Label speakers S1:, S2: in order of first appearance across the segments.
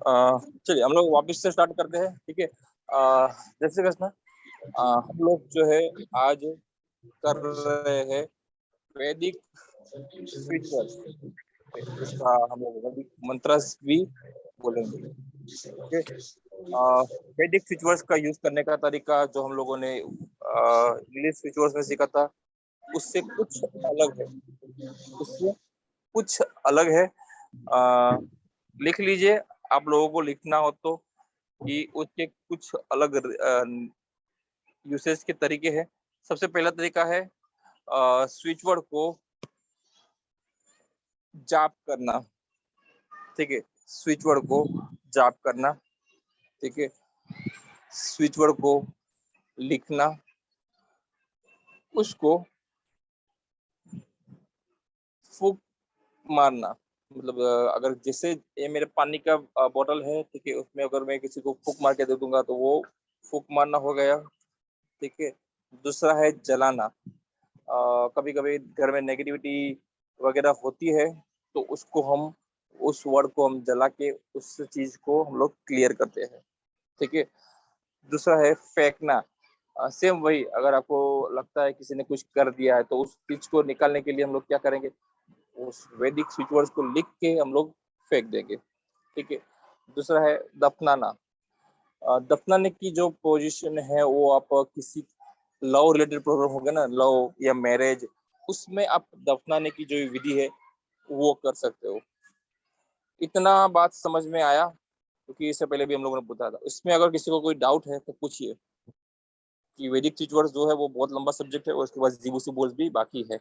S1: चलिए हम लोग वापस से स्टार्ट करते हैं, ठीक है। जैसे कृष्णा, हम लोग जो है आज कर रहे हैं वैदिक स्विच वर्ड्स, जिसका हम लोग वैदिक मंत्रस भी बोलेंगे, ठीक है। वैदिक स्विच वर्ड्स का यूज करने का तरीका जो हम लोगों ने इंग्लिश स्विच वर्ड्स में सीखा था, उससे कुछ अलग है, उससे कुछ अलग है। लिख लीजिए, आप लोगों को लिखना हो तो, कि उसके कुछ अलग यूसेज के तरीके हैं। सबसे पहला तरीका है स्विच वर्ड को जाप करना, ठीक है। स्विच वर्ड को जाप करना, ठीक है। स्विच वर्ड को लिखना, उसको फूक मारना। मतलब अगर जैसे ये मेरे पानी का बोतल है, ठीक है, उसमें अगर मैं किसी को फूक मार के दे दूंगा तो वो फूक मारना हो गया, ठीक है। दूसरा है जलाना। कभी कभी घर में नेगेटिविटी वगैरह होती है, तो उसको हम उस वर्ड को हम जला के उस चीज को हम लोग क्लियर करते हैं, ठीक है। दूसरा है फेंकना। सेम वही, अगर आपको लगता है किसी ने कुछ कर दिया है तो उस चीज को निकालने के लिए हम लोग क्या करेंगे, उस वैदिक स्विच वर्ड्स को लिख के हम लोग फेंक देंगे, ठीक है। दूसरा है दफनाना। दफनाने की जो पोजीशन है वो आप किसी लव रिलेटेड प्रॉब्लम हो गया ना, लव या मैरिज, उसमें आप दफनाने की जो विधि है वो कर सकते हो। इतना बात समझ में आया? क्योंकि इससे पहले भी हम लोगों ने पूछा था। इसमें अगर किसी को कोई डाउट है तो पूछिए, कि वैदिक स्विच वर्ड्स जो है वो बहुत लंबा सब्जेक्ट है और उसके बाद जीबूसी बोल्स भी बाकी है।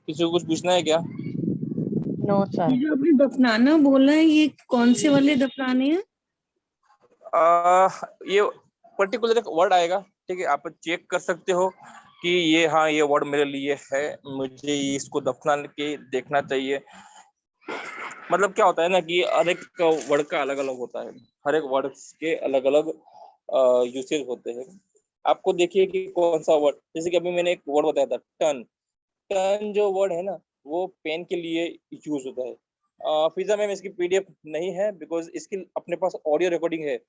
S1: किसी को कुछ पूछना है क्या?
S2: No sir.
S3: ये जो आपने दफनाना बोला है, ये कौन से वाले दफनाने हैं?
S1: ये पर्टिकुलर एक वर्ड आएगा, ठीक है। आप चेक कर सकते हो कि ये, हाँ, ये वर्ड मेरे लिए है, मुझे इसको दफना के देखना चाहिए। मतलब क्या होता है ना, कि हर एक वर्ड का अलग अलग होता है, हर एक वर्ड के अलग अलग यूसेज होते हैं। आपको देखिए कि कौन सा वर्ड, जैसे कि अभी मैंने एक वर्ड बताया था, टर्न। टर्न जो वर्ड है ना, वो पेन के लिए यूज होता है। फिजा मैम इसकी पीडीएफ नहीं है, बिकॉज इसकी अपने पास ऑडियो रिकॉर्डिंग है।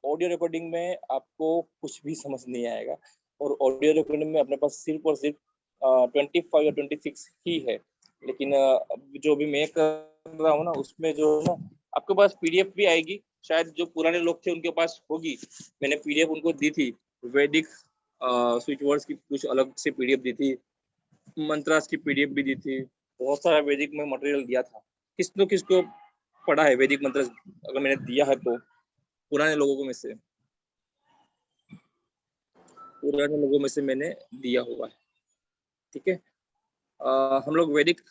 S1: ऑडियो रिकॉर्डिंग में आपको कुछ भी समझ नहीं आएगा, और ऑडियो रिकॉर्डिंग में अपने पास सिर्फ और सिर्फ 25 या 26 ही है। लेकिन जो भी मैं कर रहा हूँ ना, उसमें जो है ना, आपके पास पीडीएफ भी आएगी, शायद जो पुराने लोग थे उनके पास होगी। मैंने पीडीएफ उनको दी थी, वैदिक स्विच वर्ड्स की कुछ अलग से पीडीएफ दी थी, मंत्रास की पीडीएफ भी दी थी, बहुत सारा वैदिक में मटेरियल दिया था। किसको पढ़ा है वैदिक मंत्र? अगर मैंने दिया है तो पुराने लोगों में से मैंने दिया हुआ है, ठीक है। हम लोग वैदिक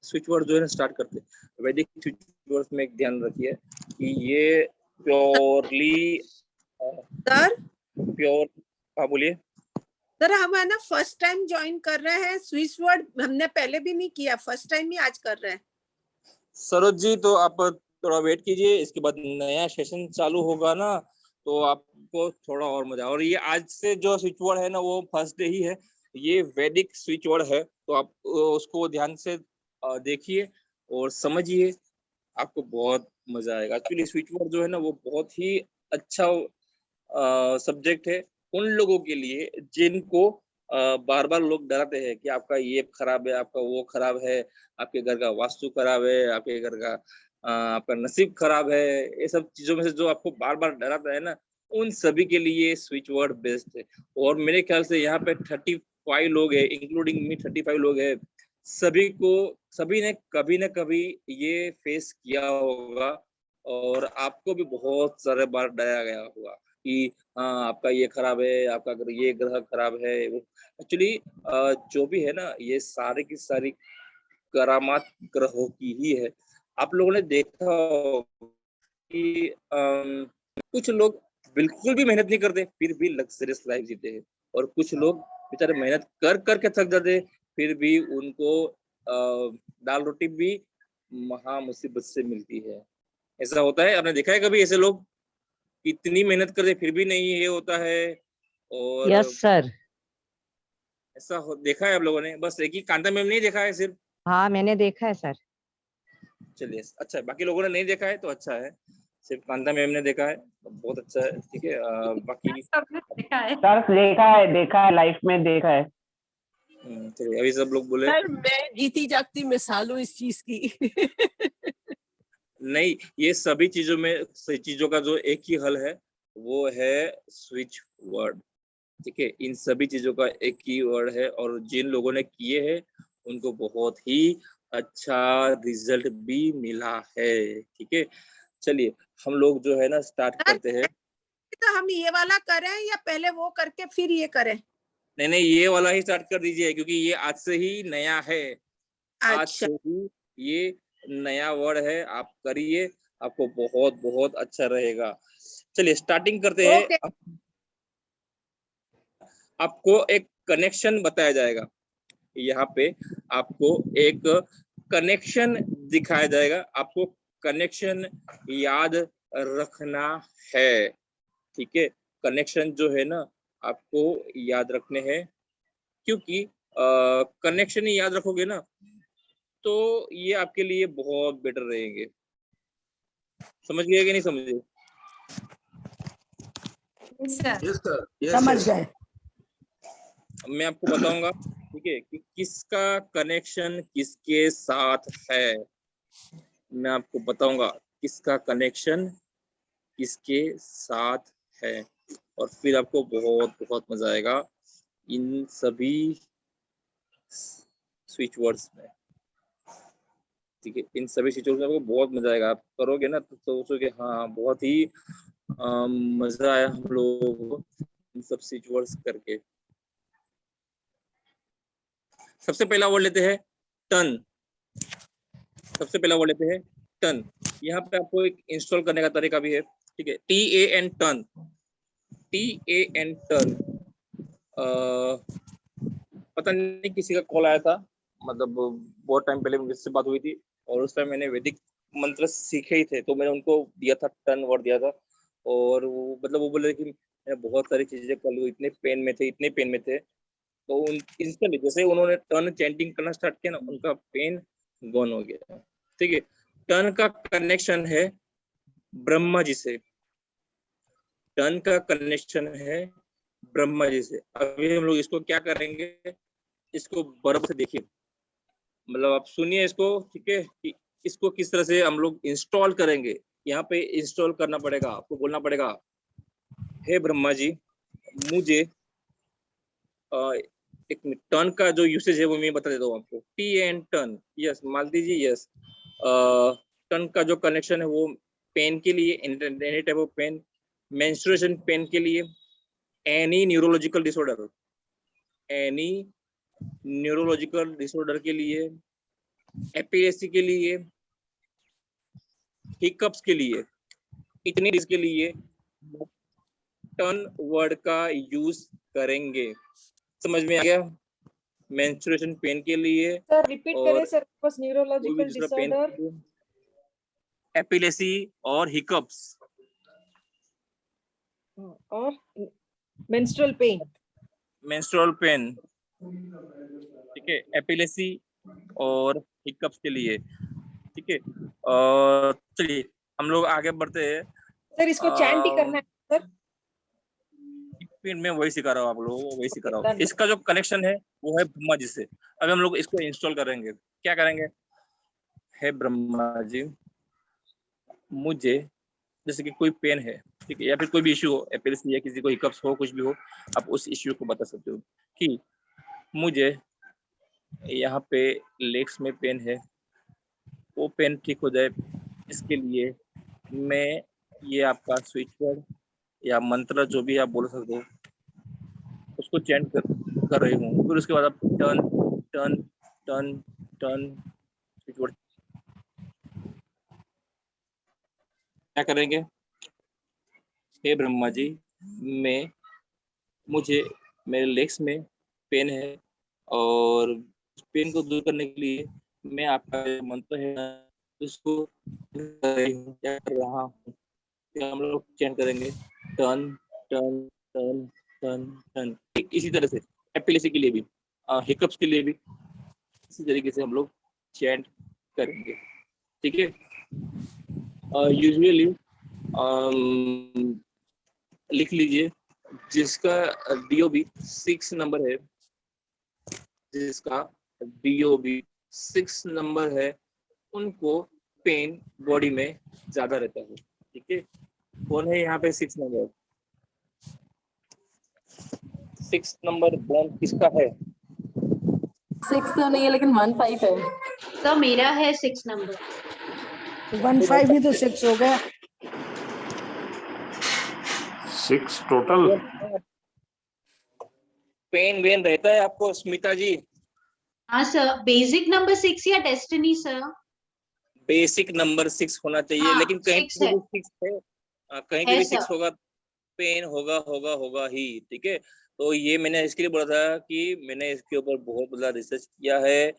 S1: स्विच वर्ड जो है स्टार्ट करते हैं। वैदिक स्विच वर्ड में एक ध्यान रखिए कि ये प्योरली
S3: सर
S1: प्योर, हाँ बोलिए।
S3: सर, हम है ना फर्स्ट टाइम ज्वाइन कर रहे हैं, स्विच वर्ड हमने पहले भी नहीं किया, फर्स्ट टाइम ही आज कर रहे हैं।
S1: सरोज जी, तो आप थोड़ा वेट कीजिए, इसके बाद नया सेशन चालू होगा ना, तो आपको थोड़ा और मजा। और ये आज से जो स्विच वर्ड है ना, वो फर्स्ट डे ही है, ये वैदिक स्विच वर्ड है, तो आप उसको ध्यान से देखिए और समझिए, आपको बहुत मजा आएगा। एक्चुअली स्विच वर्ड जो है ना, वो बहुत ही अच्छा सब्जेक्ट है उन लोगों के लिए जिनको बार बार लोग डराते हैं कि आपका ये खराब है, आपका वो खराब है, आपके घर का वास्तु खराब है, आपके घर का आपका नसीब खराब है। ये सब चीजों में से जो आपको बार बार डराता है ना, उन सभी के लिए स्विच वर्ड बेस्ट है। और मेरे ख्याल से यहाँ पे 35 लोग है, इंक्लूडिंग मी 35 लोग है। सभी ने कभी ना कभी ये फेस किया होगा, और आपको भी बहुत सारे बार डराया गया होगा कि हाँ आपका ये खराब है, आपका ये ग्रह खराब है। एक्चुअली जो भी है ना, ये सारी की सारी करामात ग्रहों की ही है। आप लोगों ने देखा होगा कि कुछ लोग बिल्कुल भी मेहनत नहीं करते फिर भी लग्जरियस लाइफ जीते हैं, और कुछ लोग बेचारे मेहनत कर करके थक जाते, फिर भी उनको दाल रोटी भी महा मुसीबत से मिलती है। ऐसा होता है, आपने देखा है कभी ऐसे लोग इतनी मेहनत करते फिर भी नहीं ये होता है? और
S2: यस सर।
S1: देखा है आप लोगों ने? बस एक ही कांता मैम नहीं देखा है सिर्फ?
S2: हाँ मैंने देखा है सर।
S1: चलिए अच्छा है, बाकी लोगों ने नहीं देखा है तो अच्छा है, सिर्फ कांता मैम ने देखा है तो बहुत अच्छा है, ठीक है। बाकी
S2: सबने देखा है।
S4: सर देखा है लाइफ में देखा है।
S1: चलिए अभी सब लोग बोले
S5: सर मैं जीती जागती मिसाल हूँ इस चीज की।
S1: नहीं, ये सभी चीजों का जो एक ही हल है वो है स्विच वर्ड, ठीक है। इन सभी चीजों का एक ही वर्ड है और जिन लोगों ने किए हैं उनको बहुत ही अच्छा रिजल्ट भी मिला है, ठीक है। चलिए हम लोग जो है ना स्टार्ट करते हैं।
S3: तो हम ये वाला करें या पहले वो करके फिर ये करें?
S1: नहीं, ये वाला ही स्टार्ट कर दीजिए क्योंकि ये आज से ही नया है। आज
S3: अच्छा
S1: से ही ये नया वर्ड है, आप करिए, आपको बहुत बहुत अच्छा रहेगा। चलिए स्टार्टिंग करते हैं।
S3: ओके
S1: आपको एक कनेक्शन बताया जाएगा, यहाँ पे आपको एक कनेक्शन दिखाया जाएगा, आपको कनेक्शन याद रखना है, ठीक है। कनेक्शन जो है ना आपको याद रखने हैं, क्योंकि कनेक्शन ही याद रखोगे ना तो ये आपके लिए बहुत बेटर रहेंगे। समझ गए कि नहीं समझे?
S5: समझ गए।
S1: मैं आपको बताऊंगा, ठीक है, कि किसका कनेक्शन किसके साथ है। मैं आपको बताऊंगा किसका कनेक्शन किसके साथ है और फिर आपको बहुत बहुत मजा आएगा इन सभी स्विच वर्ड्स में, ठीक है। इन सभी स्विच वर्ड्स में आपको बहुत मजा आएगा, आप करोगे ना तो सोचोगे हाँ बहुत ही मजा आया हम लोगों को इन सब स्विच वर्ड्स करके। सबसे पहला वर्ड लेते हैं टर्न। सबसे पहला वर्ड लेते हैं टर्न। यहाँ पे आपको एक इंस्टॉल करने का तरीका भी है, ठीक है। TAN turn, TAN turn. पता नहीं किसी का कॉल आया था, मतलब बहुत टाइम पहले मुझसे बात हुई थी और उस टाइम मैंने वैदिक मंत्र सीखे ही थे तो मैंने उनको दिया था, टर्न वर्ड दिया था। और वो मतलब वो बोले कि मैं बहुत सारी चीजें कर लूँ, इतने पेन में थे, इतने पेन में थे, तो इंस्टेंटली जैसे उन्होंने टर्न चैंटिंग करना स्टार्ट किया ना उनका पेन गॉन हो गया, ठीक है। टर्न का कनेक्शन है ब्रह्मा जी से, टर्न का कनेक्शन है ब्रह्मा जी से। अभी हम लोग इसको क्या करेंगे, इसको बर्फ से देखिए, मतलब आप सुनिए इसको, ठीक है, कि इसको किस तरह से हम लोग इंस्टॉल करेंगे। यहाँ पे इंस्टॉल करना पड़ेगा, आपको बोलना पड़ेगा हे ब्रह्मा जी मुझे एक टर्न का जो यूसेज है वो मैं बता देता हूँ आपको। TAN turn, yes Malti ji, yes. Turn का जो कनेक्शन है वो पेन के लिए, any type of pain, menstruation pain के लिए, any neurological disorder, any neurological disorder के लिए, एपिलेसी के लिए, हिकअप्स के लिए, इतनी चीज के लिए टर्न वर्ड का यूज करेंगे। समझ में आ गया? मेंस्ट्रुएशन पेन के लिए
S2: सर रिपीट
S1: और
S2: करें सर, बस
S1: कोई भी
S2: न्यूरोलॉजिकल
S1: दूसरा पेन,
S2: डिसऑर्डर,
S1: एपिलेसी और हिकअप्स
S2: और मेंस्ट्रुअल पेन।
S1: मेंस्ट्रुअल पेन, ठीक है, एपिलेसी और हिकअप्स के लिए, ठीक है। और चलिए हम लोग आगे बढ़ते हैं।
S2: सर इसको चैंट ही करना है सर?
S1: मैं वही सिखा रहा हूँ आप लोगों को, वही सिखा रहा हूँ।
S2: done.
S1: इसका जो कनेक्शन है वो है ब्रह्मा जी से। अभी हम लोग इसको इंस्टॉल करेंगे, क्या करेंगे, हे ब्रह्मा जी मुझे, जैसे कि कोई पेन है, ठीक है, या फिर कोई भी इश्यू हो, एपिलेसी या किसी को हिकअप्स हो, कुछ भी हो, आप उस इश्यू को बता सकते हो कि मुझे यहाँ पे लेग्स में पेन है, वो पेन ठीक हो जाए, इसके लिए मैं ये आपका स्विच वर्ड या मंत्र जो भी आप बोल सकते हो उसको चैंट कर रही हूँ। फिर उसके बाद आप turn turn turn turn switch word क्या करेंगे, हे ब्रह्मा जी मुझे मेरे लेग्स में पेन है और पेन को दूर करने के लिए मैं आपका मंत्र है उसको क्या कर रहा हूँ। हम लोग चैंट करेंगे turn turn turn turn turn, इसी तरह से एपिलेसी के लिए भी, हिकअप्स के लिए भी इसी तरीके से हम लोग चैंट करेंगे। ठीक है। यूजुअली लिख लीजिए, जिसका DOB 6 नंबर है, जिसका DOB 6 नंबर है, उनको पेन बॉडी में ज्यादा रहता है। ठीक है, कौन है यहाँ पे 6 नंबर? 6 नंबर बॉन्ड किसका है?
S5: 6 तो नहीं है लेकिन 1-5 है।
S6: तो मेरा है 6 नंबर।
S2: 1-5 भी तो 6 हो गया।
S7: 6 टोटल।
S1: पेन वेन रहता है आपको स्मिता जी?
S6: हाँ सर, बेसिक नंबर 6 या डेस्टिनी सर?
S1: बेसिक नंबर 6 होना चाहिए।
S6: हाँ,
S1: लेकिन कहीं
S6: 6
S1: पे
S6: है।
S1: भी 6 है, कहीं पे
S6: है
S1: भी
S6: सर।
S1: 6 होगा, पेन होगा ही। ठीक है, तो ये मैंने इसके लिए बोला था कि मैंने इसके ऊपर बहुत बड़ा रिसर्च किया है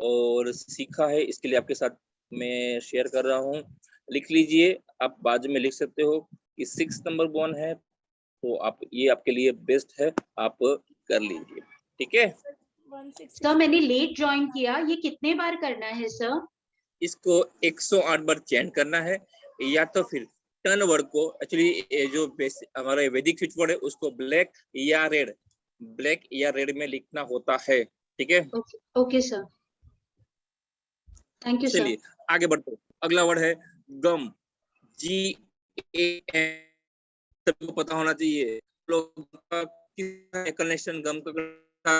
S1: और सीखा है, इसके लिए आपके साथ मैं शेयर कर रहा हूँ। लिख लीजिए, आप बाद में लिख सकते हो कि 6 नंबर बॉन्ड है, तो आप ये आपके लिए बेस्ट है, आप कर लीजिए। ठीक है,
S6: सर मैंने लेट ज्वाइन किया, ये कितने बार करना है सर?
S1: इसको 108 बार चेंज करना है, या तो फिर टर्न वर्ड को, एक्चुअली जो हमारा वैदिक स्विच वर्ड है उसको ब्लैक या रेड में लिखना होता है। ठीक है,
S6: okay sir, thank you sir.
S1: चलिए आगे बढ़ते हैं। अगला वर्ड है गम, GAM। सबको पता होना चाहिए लोग का कनेक्शन गम का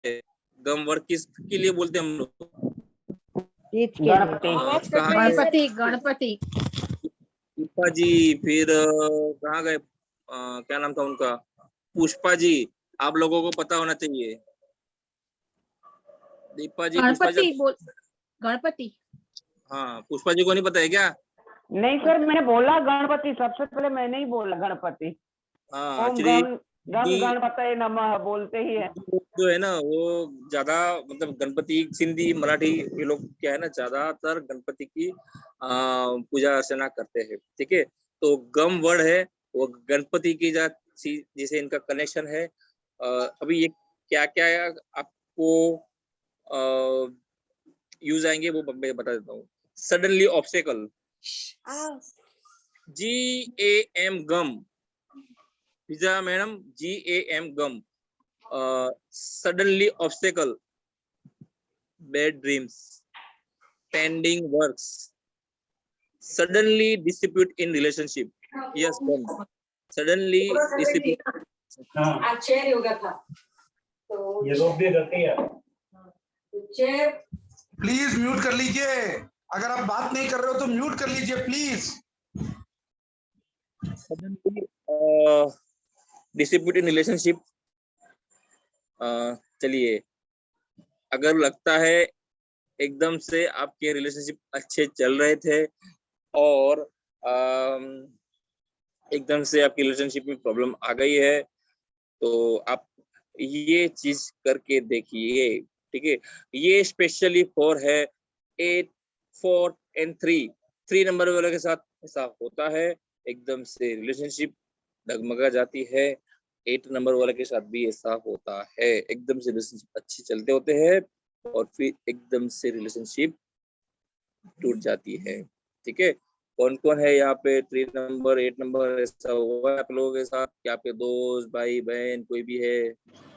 S1: है। गम वर्ड किसके लिए बोलते हैं हम लोग?
S2: गणपति गणपति।
S1: दीपा जी, फिर कहाँ गए? क्या नाम था उनका? पुष्पा जी, आप लोगों को पता होना चाहिए। दीपा जी, पुष्पा जी।
S2: गणपति बोल, गणपति।
S1: हाँ, पुष्पा जी को नहीं पता है क्या?
S4: नहीं सर, मैंने बोला गणपति, सबसे पहले मैंने ही बोला गणपति।
S1: हाँ,
S4: ओम
S1: एक्चुअली
S4: गण गणपतये नमः बोलते ही है।
S1: जो है ना वो ज्यादा, मतलब गणपति, सिंधी मराठी ये लोग क्या है ना, ज्यादातर गणपति की पूजा अर्चना करते हैं। ठीक है, तो गम वर्ड है वो गणपति की जिसे इनका कनेक्शन है। अभी ये क्या क्या आपको यूज आएंगे वो मैं बता देता हूँ। Suddenly obstacle, GAM gum. Pizza madam, GAM gum. Suddenly obstacle, bad dreams, pending works, suddenly dispute in relationship. Yes, gum. Suddenly dispute.
S2: Chair yoga था तो ये लोग भी करते हैं। चेयर
S8: प्लीज म्यूट कर लीजिए, अगर आप बात नहीं कर रहे हो तो म्यूट कर लीजिए please.
S1: Suddenly dispute in relationship। चलिए, अगर लगता है एकदम से आपके रिलेशनशिप अच्छे चल रहे थे और एकदम से आपकी रिलेशनशिप में प्रॉब्लम आ गई है, तो आप ये चीज करके देखिए। ठीक है, ये स्पेशली फॉर है 8, 4 and 3 नंबर वाले के साथ ऐसा होता है, एकदम से रिलेशनशिप डगमगा जाती है। 8 नंबर वाले के साथ भी ऐसा होता है, एकदम से रिलेशनशिप अच्छे चलते होते हैं और फिर एकदम से रिलेशनशिप टूट जाती है। ठीक है, कौन कौन है यहाँ पे 3 नंबर 8 नंबर ऐसा हुआ है आप लोगों के साथ? क्या आपके दोस्त, भाई बहन कोई भी है?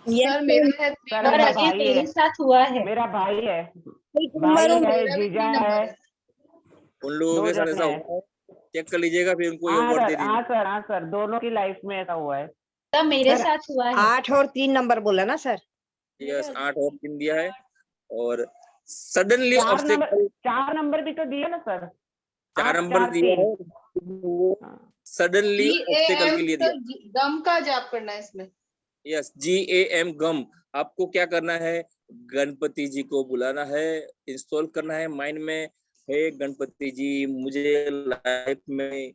S5: सर मेरा है,
S4: मेरा भाई है,
S6: मेरे साथ हुआ है।
S4: मेरा भाई है,
S5: मेरा
S4: जीजा है,
S1: उन लोगों के साथ ऐसा हुआ है? चेक कर लीजिएगा, फिर उनको ये अवार्ड दे दीजिए।
S4: हाँ सर, दोनों की लाइफ में ऐसा हुआ है।
S6: तो मेरे साथ हुआ है।
S2: 8 और 3 नंबर बोला ना सर?
S1: यस, 8 और 3 दिया है। और सडनली ऑब्स्टेकल
S4: 4 नंबर भी तो दिया ना सर?
S1: 4 नंबर दिया है, सडनली ऑब्स्टेकल के लिए दिया।
S5: गम का जाप करना है इसमें।
S1: यस, GAM गम। आपको क्या करना है? गणपति जी को बुलाना है, इंस्टॉल करना है माइंड में, हे गणपति जी मुझे लाइफ में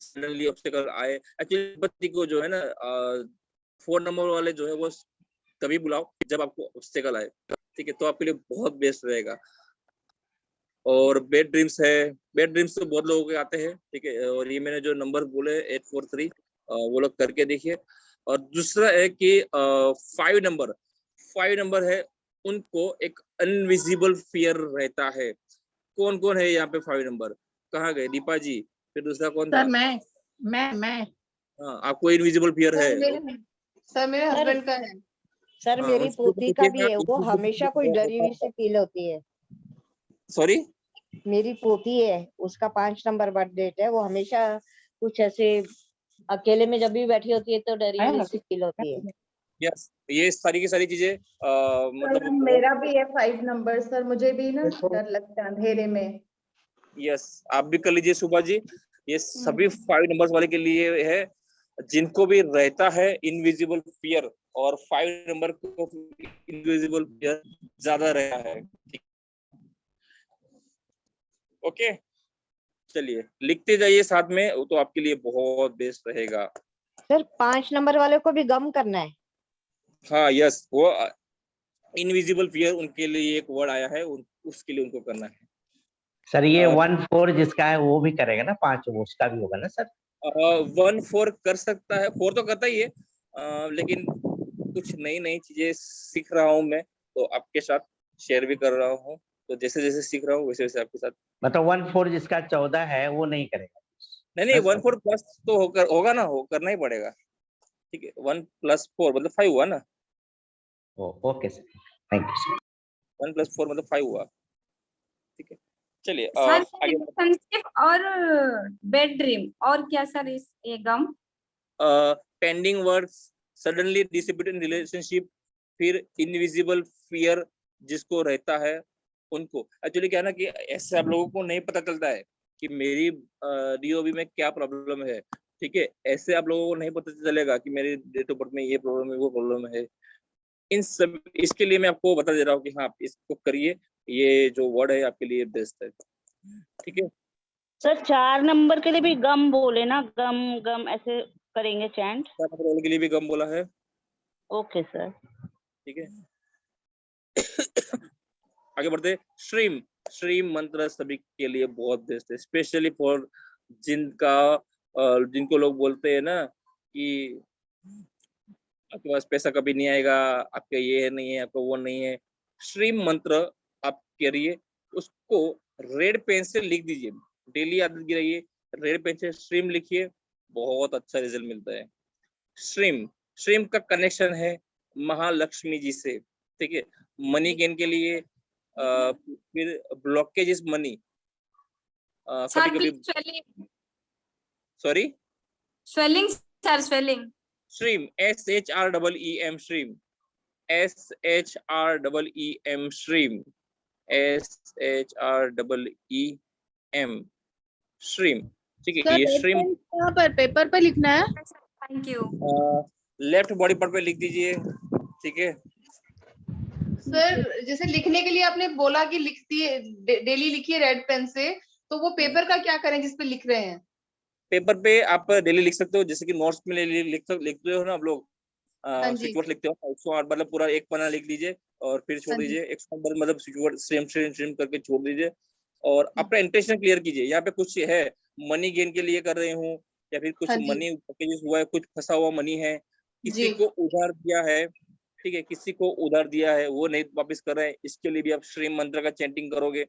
S1: सडनली ऑब्स्टेकल आए। एक्चुअली गणपति को जो है ना 4 नंबर वाले जो है वो तभी बुलाओ जब आपको ऑब्स्टेकल आए। ठीक है, तो आपके लिए बहुत बेस्ट रहेगा। और बेड ड्रीम्स है, बेड ड्रीम्स तो बहुत लोगों के आते हैं। ठीक है, और ये मैंने जो नंबर बोले 8, 4, 3 वो लोग करके देखिए। और दूसरा है कि 5 नंबर है, उनको एक अनविजिबल फियर रहता है। कौन कौन है यहाँ पे 5 नंबर? कहाँ गए? दीपा जी, फिर दूसरा कौन था?
S9: सर मैं
S1: हाँ, आपको इनविजिबल फियर है?
S9: सर मेरे हस्बैंड का है।
S10: सर
S1: हाँ,
S10: मेरी
S1: उसको
S10: पोती का भी है, वो
S1: देखिएगा,
S10: हमेशा कोई डरी हुई सी फील होती है।
S1: सॉरी,
S10: मेरी पोती है, उसका 5 नंबर बर्थ डेट है, वो हमेशा कुछ ऐसे अकेले में जब भी बैठी होती है तो डरी हुई सी फील होती है।
S1: यस, ये सारी की सारी चीजें मतलब
S9: मेरा भी है 5 नंबर सर, मुझे भी ना डर लगता है अंधेरे में।
S1: यस, आप भी कर लीजिए सुबह जी। ये सभी 5 नंबर्स वाले के लिए है, जिनको भी रहता है इनविजिबल फियर, और 5 नंबर को इनविजिबल फियर ज्यादा रहता है। ओके, चलिए लिखते जाइए साथ में, वो तो आपके लिए बहुत बेस्ट रहेगा।
S10: सर 5 नंबर वाले को भी गम करना है?
S1: हाँ यस, वो इनविजिबल फियर उनके लिए एक वर्ड आया है, उसके लिए उनको करना है।
S11: सर ये 1-4 जिसका है वो भी करेगा ना, 5 वो उसका भी होगा ना सर?
S1: 1-4 कर सकता है, 4 तो करता ही है, लेकिन कुछ नई नई चीजें सीख रहा हूँ मैं, तो आपके साथ शेयर भी कर रहा हूँ, तो जैसे जैसे सीख रहा हूँ वैसे वैसे आपके साथ।
S11: मतलब 1-4 जिसका 14 है वो नहीं करेगा?
S1: नहीं 1-4 प्लस तो होगा ना, करना ही पड़ेगा। ठीक है, 1 + 4 मतलब 5 हुआ ना।
S11: Okay sir, thank you sir.
S1: 1 + 4 मतलब 5 हुआ। ठीक है, चलिए
S12: सर
S1: आगे।
S12: रिलेशनशिप और बेड ड्रीम और क्या सर इस ये गम?
S1: Pending words, suddenly disappear in relationship, फिर इनविजिबल फियर जिसको रहता है उनको। एक्चुअली क्या है ना कि ऐसे आप लोगों को नहीं पता चलता है कि मेरी डीओबी में क्या प्रॉब्लम है। ठीक है, ऐसे आप लोगों को नहीं पता चलेगा कि मेरी डेट ऑफ बर्थ में ये प्रॉब्लम है वो प्रॉब्लम है। इन सब इसके लिए मैं आपको बता दे रहा हूँ कि हाँ आप इसको करिए, ये जो वर्ड है आपके लिए बेस्ट है। ठीक है
S4: सर 4 नंबर के लिए भी गम बोले ना, गम गम ऐसे करेंगे चैंट?
S1: 4 नंबर वाले के लिए भी गम बोला है।
S4: Okay sir.
S1: ठीक है आगे बढ़ते। श्रीम, श्रीम मंत्र सभी के लिए बहुत बेस्ट है, स्पेशली फॉर जिनको लोग बोलते हैं ना कि आपके पास पैसा कभी नहीं आएगा, आपका ये नहीं है, आपका वो नहीं है। श्रीम मंत्र आप करिए, उसको रेड पेन से लिख दीजिए, डेली आदत गिराइए, रेड पेन से श्रीम लिखिए, बहुत अच्छा रिजल्ट मिलता है। श्रीम, श्रीम का कनेक्शन है महालक्ष्मी जी से। ठीक है, मनी गेन के लिए, फिर ब्लॉकेज इज मनी, कभी कभी सॉरी
S12: स्वेलिंग सर, स्वेलिंग
S1: श्रीम, SHREEM, श्रीम, SHREEM, श्रीम, SHREEM, श्रीम। ठीक है, ये श्रीम
S9: कहाँ पर पेपर पे लिखना है?
S12: Thank you.
S1: Left body part पे लिख दीजिए। ठीक है
S9: सर जैसे लिखने के लिए आपने बोला कि लिखती है डेली लिखिए रेड पेन से, तो वो पेपर का क्या करें जिसपे लिख रहे हैं?
S1: पेपर पे आप डेली लिख सकते हो, जैसे कि नोट्स में लिखते हो ना आप लोग, स्विच वर्ड लिखते हो 108 मतलब पूरा एक पन्ना लिख लीजिए और फिर छोड़ दीजिए। 108 मतलब स्विच वर्ड सेम करके छोड़ दीजिए और अपना इंटेंशन क्लियर कीजिए। यहाँ पे कुछ है, मनी गेन के लिए कर रहे हूँ या फिर कुछ मनी पैकेजेस हुआ है, कुछ फंसा हुआ मनी है, किसी को उधार दिया है। ठीक है, किसी को उधार दिया है वो नहीं वापस कर रहे हैं, इसके लिए भी आप श्रीम मंत्र का चैंटिंग करोगे।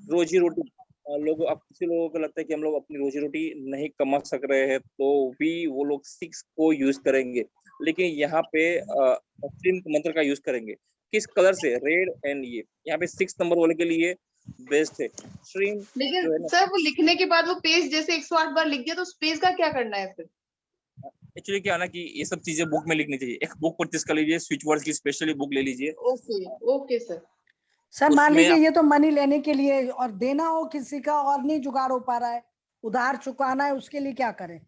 S1: रोजी रोटी, किसी लोगों को लगता है कि हम लोग अपनी रोजी रोटी नहीं कमा सक रहे हैं, तो भी वो लोग 6 को यूज करेंगे, लेकिन यहाँ पे श्रीम मंत्र का यूज करेंगे। किस कलर से? रेड एंड ये यहाँ पे 6 नंबर वाले के लिए बेस्ट है श्रीम।
S9: लेकिन सर वो लिखने के बाद वो पेज जैसे 108 बार लिख दिया तो उस पेज का क्या करना है फिर?
S1: एक्चुअली क्या है ना कि ये सब चीजें बुक में लिखनी चाहिए। एक बुक परचेस कर लीजिए, स्विच वर्ड्स की स्पेशली बुक ले लीजिए।
S9: Okay sir.
S2: सर मान लीजिए ये तो मनी लेने के लिए और देना हो किसी का और नहीं जुगाड़ हो पा रहा है, उधार चुकाना है, उसके लिए क्या करें?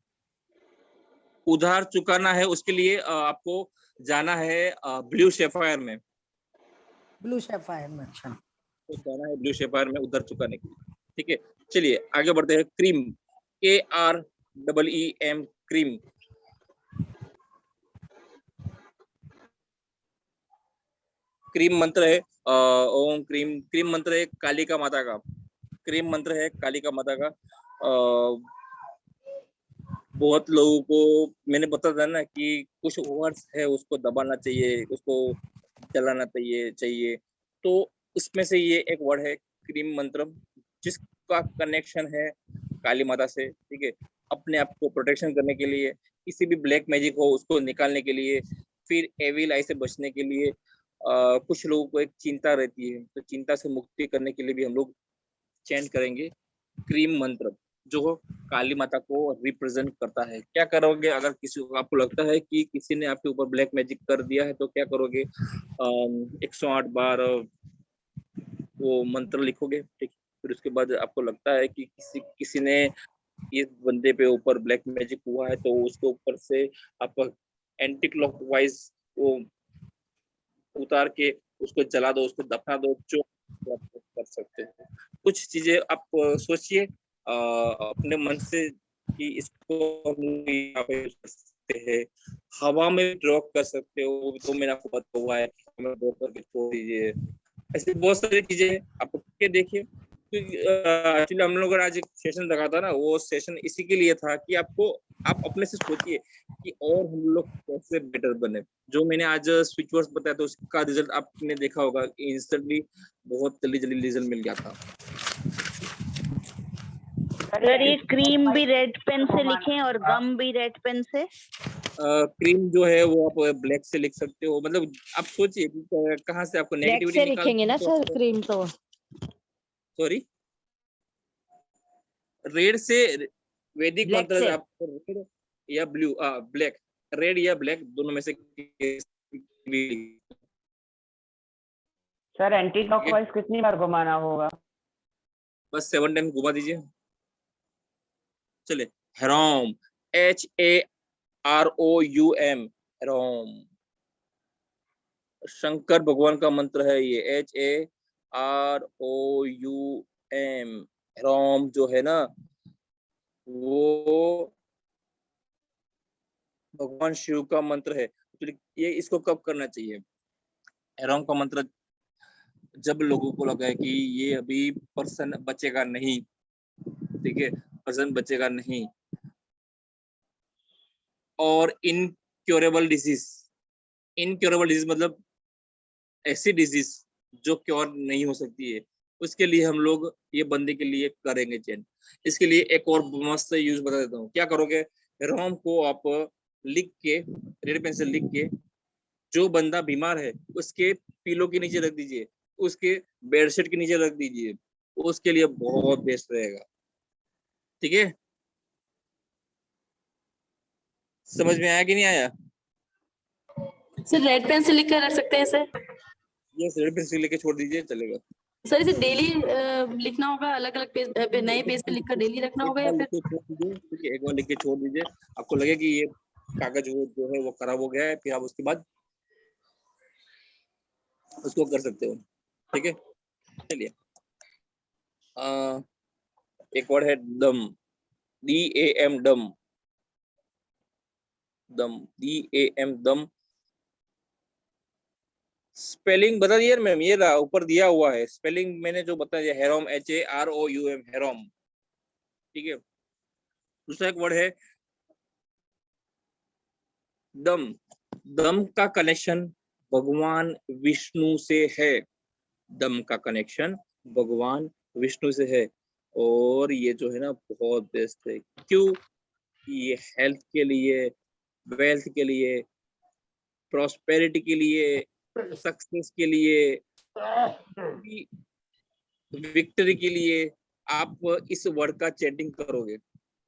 S1: उधार चुकाना है उसके लिए आपको जाना है ब्लू शेफायर में।
S2: ब्लू शेफायर में? अच्छा,
S1: तो जाना है ब्लू शेफायर में उधार चुकाने के लिए। ठीक है, चलिए आगे बढ़ते हैं। Cream, KREEM, cream. क्रीम मंत्र है ओम क्रीम। क्रीम मंत्र है कालिका माता का। क्रीम मंत्र है कालिका माता का। बहुत लोगों को मैंने बताया था ना कि कुछ वर्ड्स है उसको दबाना चाहिए, उसको चलाना चाहिए। तो उसमें से ये एक वर्ड है क्रीम मंत्रम, जिसका कनेक्शन है काली माता से, ठीक है, अपने आप को प्रोटेक्शन करने के लिए, किसी भी ब्लैक मैजिक हो उसको निकालने के लिए, फिर एविल आई से बचने के लिए। कुछ लोगों को एक चिंता रहती है, तो चिंता से मुक्ति करने के लिए भी हम लोग चैंट करेंगे क्रीम मंत्र, जो काली माता को रिप्रेजेंट करता है। क्या करोगे अगर किसी को, आपको लगता है कि किसी ने आपके ऊपर ब्लैक मैजिक कर दिया है, तो क्या करोगे? 108 बार वो मंत्र लिखोगे, ठीक। फिर उसके बाद आपको लगता है कि किसी ने इस बंदे पे ऊपर ब्लैक मैजिक हुआ है, तो उसके ऊपर से आप एंटी क्लॉकवाइज वो उतार के उसको जला दो, उसको दफना दो, जो आप कर सकते हो। कुछ चीजें आप सोचिए अपने मन से कि इसको हम यहाँ पे कर सकते हैं, हवा में ड्रॉ कर सकते हो, तो मैंने आपको पता हुआ है कि हमें ड्रॉ करके छोड़ दीजिए। ऐसी बहुत सारी चीजें आप के देखिए। एक्चुअली हम लोग आज एक सेशन लगा था ना, वो सेशन इसी के लिए था कि आप अपने से सोचिए कि और हम लोग कैसे बेटर बने। जो मैंने आज स्विच वर्ड्स बताया तो उसका रिजल्ट आपने देखा होगा कि इंस्टेंटली बहुत जल्दी रिजल्ट मिल गया था।
S4: अगर ये क्रीम भी रेड पेन से लिखें और गम भी रेड पेन से?
S1: क्रीम जो है वो आप ब्लैक से लिख सकते हो, मतलब आप सोचिए कहाँ से आपको नेगेटिविटी
S10: ब्लैक से लिखेंगे ना सर क्रीम तो?
S1: सॉरी, रेड से वैदिक मंत्र है, आपको रेड या ब्लू, ब्लैक, रेड या ब्लैक दोनों में से
S13: सर एंटी क्लॉकवाइज कितनी बार घुमाना होगा?
S1: बस 7 टाइम घुमा दीजिए। चले, हेरोम, HAROUM, हेरोम शंकर भगवान का मंत्र है ये, HAROUM। हेरोम जो है ना वो भगवान शिव का मंत्र है। तो ये इसको कब करना चाहिए? हेरोम का मंत्र जब लोगों को लगा है कि ये अभी पर्सन बचेगा नहीं, ठीक है, पर्सन बचेगा नहीं, और इनक्योरेबल डिजीज मतलब ऐसी डिजीज जो क्योर नहीं हो सकती है, उसके लिए हम लोग ये बंदे के लिए करेंगे चैन। इसके लिए एक और मस्त यूज बता देता हूँ। क्या करोगे? हेरोम को आप लिख के, रेड पेन से लिख के, जो बंदा बीमार है उसके पिलो के नीचे रख दीजिए, उसके बेडशीट के नीचे रख दीजिए, उसके लिए बहुत बेस्ट रहेगा, ठीक है? समझ में आया कि नहीं आया?
S5: सर रेड पेन से लिख कर रख सकते हैं सर?
S1: यस, रेड पेन से लिख के छोड़ दीजिए, चलेगा।
S5: सर इसे डेली लिखना होगा, अलग अलग पेज पे, नए पेज पे लिखकर डेली रखना होगा या फिर?
S1: ठीक है, एक बार लिख के छोड़ दीजिए, आपको लगे कि ये कागज जो है वो खराब हो गया है, फिर आप उसके बाद उसको कर सकते हो, ठीक है? चलिए, एक वर्ड है दम, DAM, दम, DAM, दम। स्पेलिंग बता दिया मैम, ये रहा ऊपर दिया हुआ है स्पेलिंग, मैंने जो बता दिया, हेरोम, HAROUM, हेरोम, ठीक है। दूसरा एक वर्ड है दम। दम का कनेक्शन भगवान विष्णु से है, दम का कनेक्शन भगवान विष्णु से है, और ये जो है ना बहुत बेस्ट है। क्यों? ये हेल्थ के लिए, वेल्थ के लिए, प्रॉस्पेरिटी के लिए, सक्सेस के लिए, विक्ट्री के लिए आप इस वर्ड का चैंटिंग करोगे।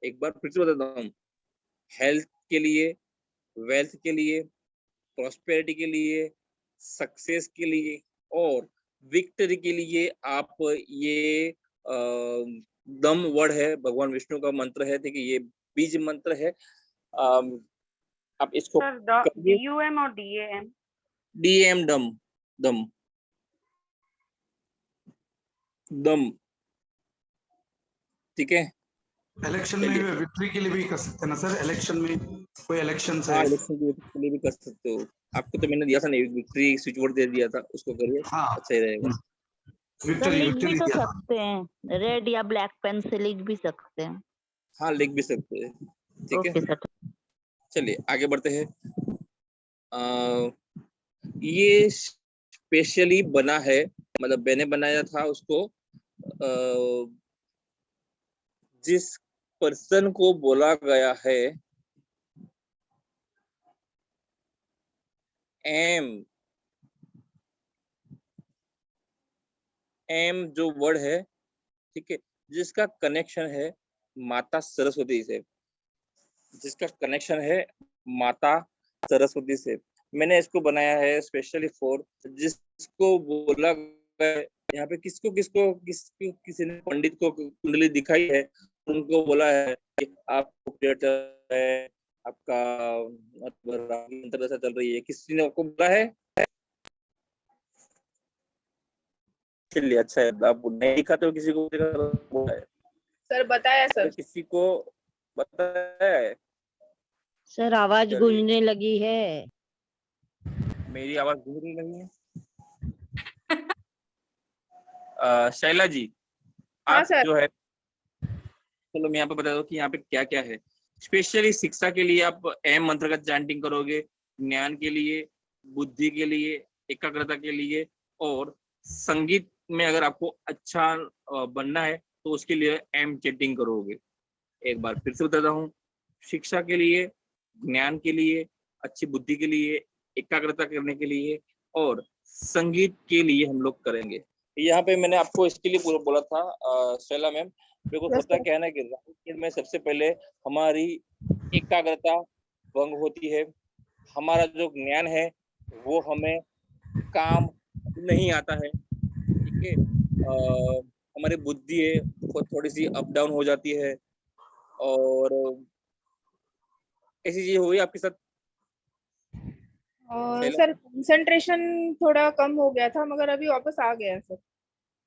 S1: एक बार फिर से बताता हूँ, हेल्थ के लिए, वेल्थ के लिए, प्रॉस्पेरिटी के लिए, सक्सेस के लिए और विक्ट्री के लिए आप ये दम वर्ड है, भगवान विष्णु का मंत्र है, ठीक है, ये बीज मंत्र है। आप इसको
S4: DUM और DAM?
S1: DAM, दम, दम, दम, ठीक है।
S8: इलेक्शन में विक्ट्री के लिए भी कर सकते हैं ना सर? इलेक्शन में कोई इलेक्शन से,
S1: इलेक्शन के लिए भी कर सकते हो। आपको तो मैंने दिया था नहीं, विक्ट्री स्विच वर्ड दे दिया था, उसको करिए, अच्छा ही रहेगा।
S4: लिख भी तो सकते हैं, रेड या ब्लैक पेन से लिख भी सकते हैं।
S1: हाँ, लिख भी सकते हैं, ठीक है। चलिए आगे बढ़ते हैं। ये स्पेशली बना है, मतलब मैंने बनाया था उसको। जिस पर्सन को बोला गया है एम जो वर्ड है, ठीक है, जिसका कनेक्शन है माता सरस्वती से, जिसका कनेक्शन है माता सरस्वती से, मैंने इसको बनाया है स्पेशली फॉर जिसको बोला गया। यहाँ पे किसको किसको किसी ने पंडित को कुंडली दिखाई है, उनको बोला है कि आपको है, आपका मतलब ऐसा चल रही है, किसी ने आपको बोला है? चलिए अच्छा है, आप नहीं दिखाते हो किसी को बोला है?
S9: सर बताया सर,
S1: किसी को बताया है?
S10: सर आवाज गूंजने लगी है।
S1: मेरी आवाज गूंजने लगी है? शैला जी, आप
S9: सर।
S1: जो है, चलो मैं यहाँ पे बता दूं कि यहाँ पे क्या क्या है। स्पेशली शिक्षा के लिए आप एम मंत्र का चैंटिंग करोगे, ज्ञान के लिए, बुद्धि के लिए, एकाग्रता के लिए, और संगीत में अगर आपको अच्छा बनना है तो उसके लिए एम चैंटिंग करोगे। एक बार फिर से बताता हूँ, शिक्षा के लिए, ज्ञान के लिए, अच्छी बुद्धि के लिए, एकाग्रता करने के लिए, और संगीत के लिए हम लोग करेंगे। यहाँ पे मैंने आपको इसके लिए बोला था शैला मैम, मेरे को होता क्या है ना कि राहुल में सबसे पहले हमारी एकाग्रता भंग होती है, हमारा जो ज्ञान है वो हमें काम नहीं आता है, ठीक है, हमारी बुद्धि है वो थोड़ी सी अप डाउन हो जाती है, और ऐसी चीज हुई आपके साथ?
S9: सर कंसंट्रेशन थोड़ा कम हो गया था, मगर अभी वापस आ गया सर।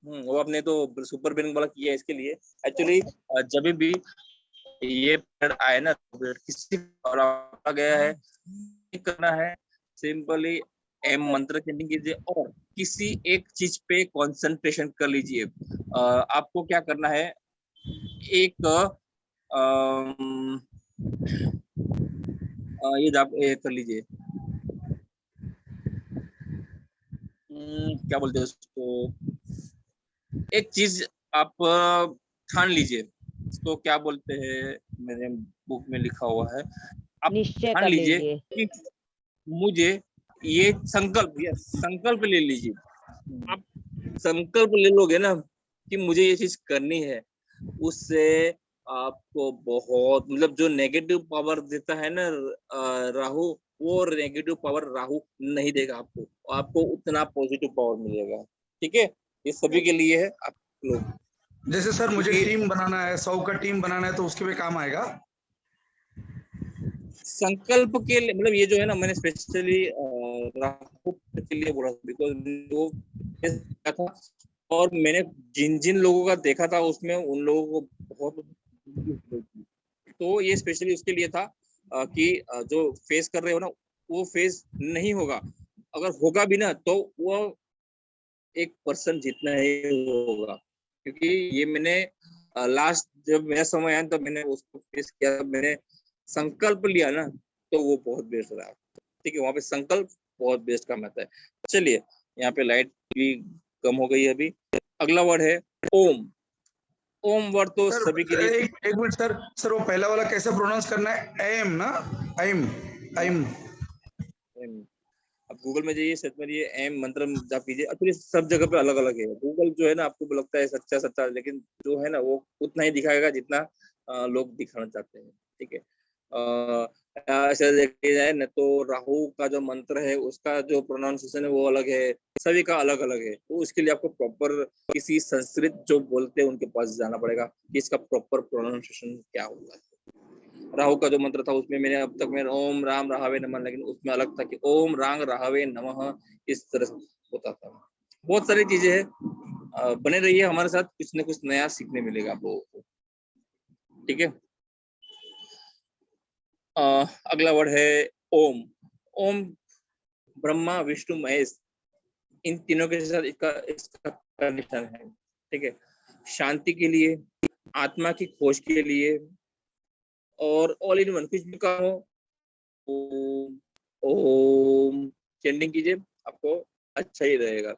S1: वो आपने तो सुपर बिनिंग वाला किया है इसके लिए। एक्चुअली जब भी ये पीरियड आए ना, किसी और आ गया है, करना है सिंपली एम मंत्र चैंटिंग कीजिए और किसी एक चीज पे कंसंट्रेशन कर लीजिए। आपको क्या करना है, एक ये कर लीजिए, क्या बोलते हैं उसको, एक चीज आप ठान लीजिए, इसको क्या बोलते हैं, मेरे बुक में लिखा हुआ है, आप ठान लीजिए कि मुझे ये संकल्प ले लीजिए। आप संकल्प ले लोगे ना कि मुझे ये चीज करनी है, उससे आपको बहुत, मतलब जो नेगेटिव पावर देता है ना राहु, वो नेगेटिव पावर राहु नहीं देगा आपको, आपको उतना पॉजिटिव पावर मिलेगा। ठीक है, ये सभी के लिए है आप लोग।
S8: जैसे सर मुझे टीम बनाना है, 100 का टीम बनाना है, तो उसके भी काम आएगा
S1: संकल्प के लिए। मतलब ये जो है ना, मैंने स्पेशली राहु के लिए बोला बिकॉज वो था, और मैंने जिन जिन लोगों का देखा था उसमें उन लोगों को बहुत, तो ये स्पेशली उसके लिए था कि जो फेस कर रहे हो ना वो फेस नहीं होगा, अगर होगा भी ना तो वो 1% जितना ही होगा, क्योंकि ये मैंने लास्ट जब मेरा समय आया तो मैंने उसको फेस किया, मैंने संकल्प लिया ना तो वो बहुत बेस्ट रहा। ठीक है, वहां पे संकल्प बहुत बेस्ट काम आता है। चलिए, यहाँ पे लाइट भी कम हो गई है अभी। अगला वर्ड है ओम। ओम वर्ड तो सभी के लिए।
S8: एक मिनट सर वो पहला वाला कैसे प्रोनाउंस करना है? एम ना, एम एम।
S1: अब गूगल में जाइए, सर्च करिए एम मंत्र जाप कीजिए। एक्चुअली सब जगह पे अलग अलग है, गूगल जो है ना आपको लगता है सच्चा, लेकिन जो है ना वो उतना ही दिखाएगा जितना लोग दिखाना चाहते हैं। ठीक है, ऐसा देखा जाए ना तो राहु का जो मंत्र है उसका जो प्रोनाउंसिएशन है वो अलग है, सभी का अलग अलग है। तो उसके लिए आपको प्रॉपर किसी संस्कृत जो बोलते हैं उनके पास जाना पड़ेगा कि इसका प्रॉपर प्रोनाउंसिएशन क्या होगा। राहु का जो मंत्र था उसमें मैंने अब तक में ओम राम राहवे नमः, लेकिन उसमें अलग था कि ओम रांग राहवे नमः, इस तरह से होता था। बहुत सारी चीजें हैं, बने रहिए हमारे साथ, कुछ न कुछ नया सीखने मिलेगा आप लोगों को। ठीक है, अगला वर्ड है ओम। ओम ब्रह्मा विष्णु महेश, इन तीनों के साथ इसका कनेक्शन है। ठीक है, शांति के लिए, आत्मा की खोज के लिए, और ऑल इन वन, कुछ भी काम हो ओम चैंटिंग कीजिए, आपको अच्छा ही रहेगा।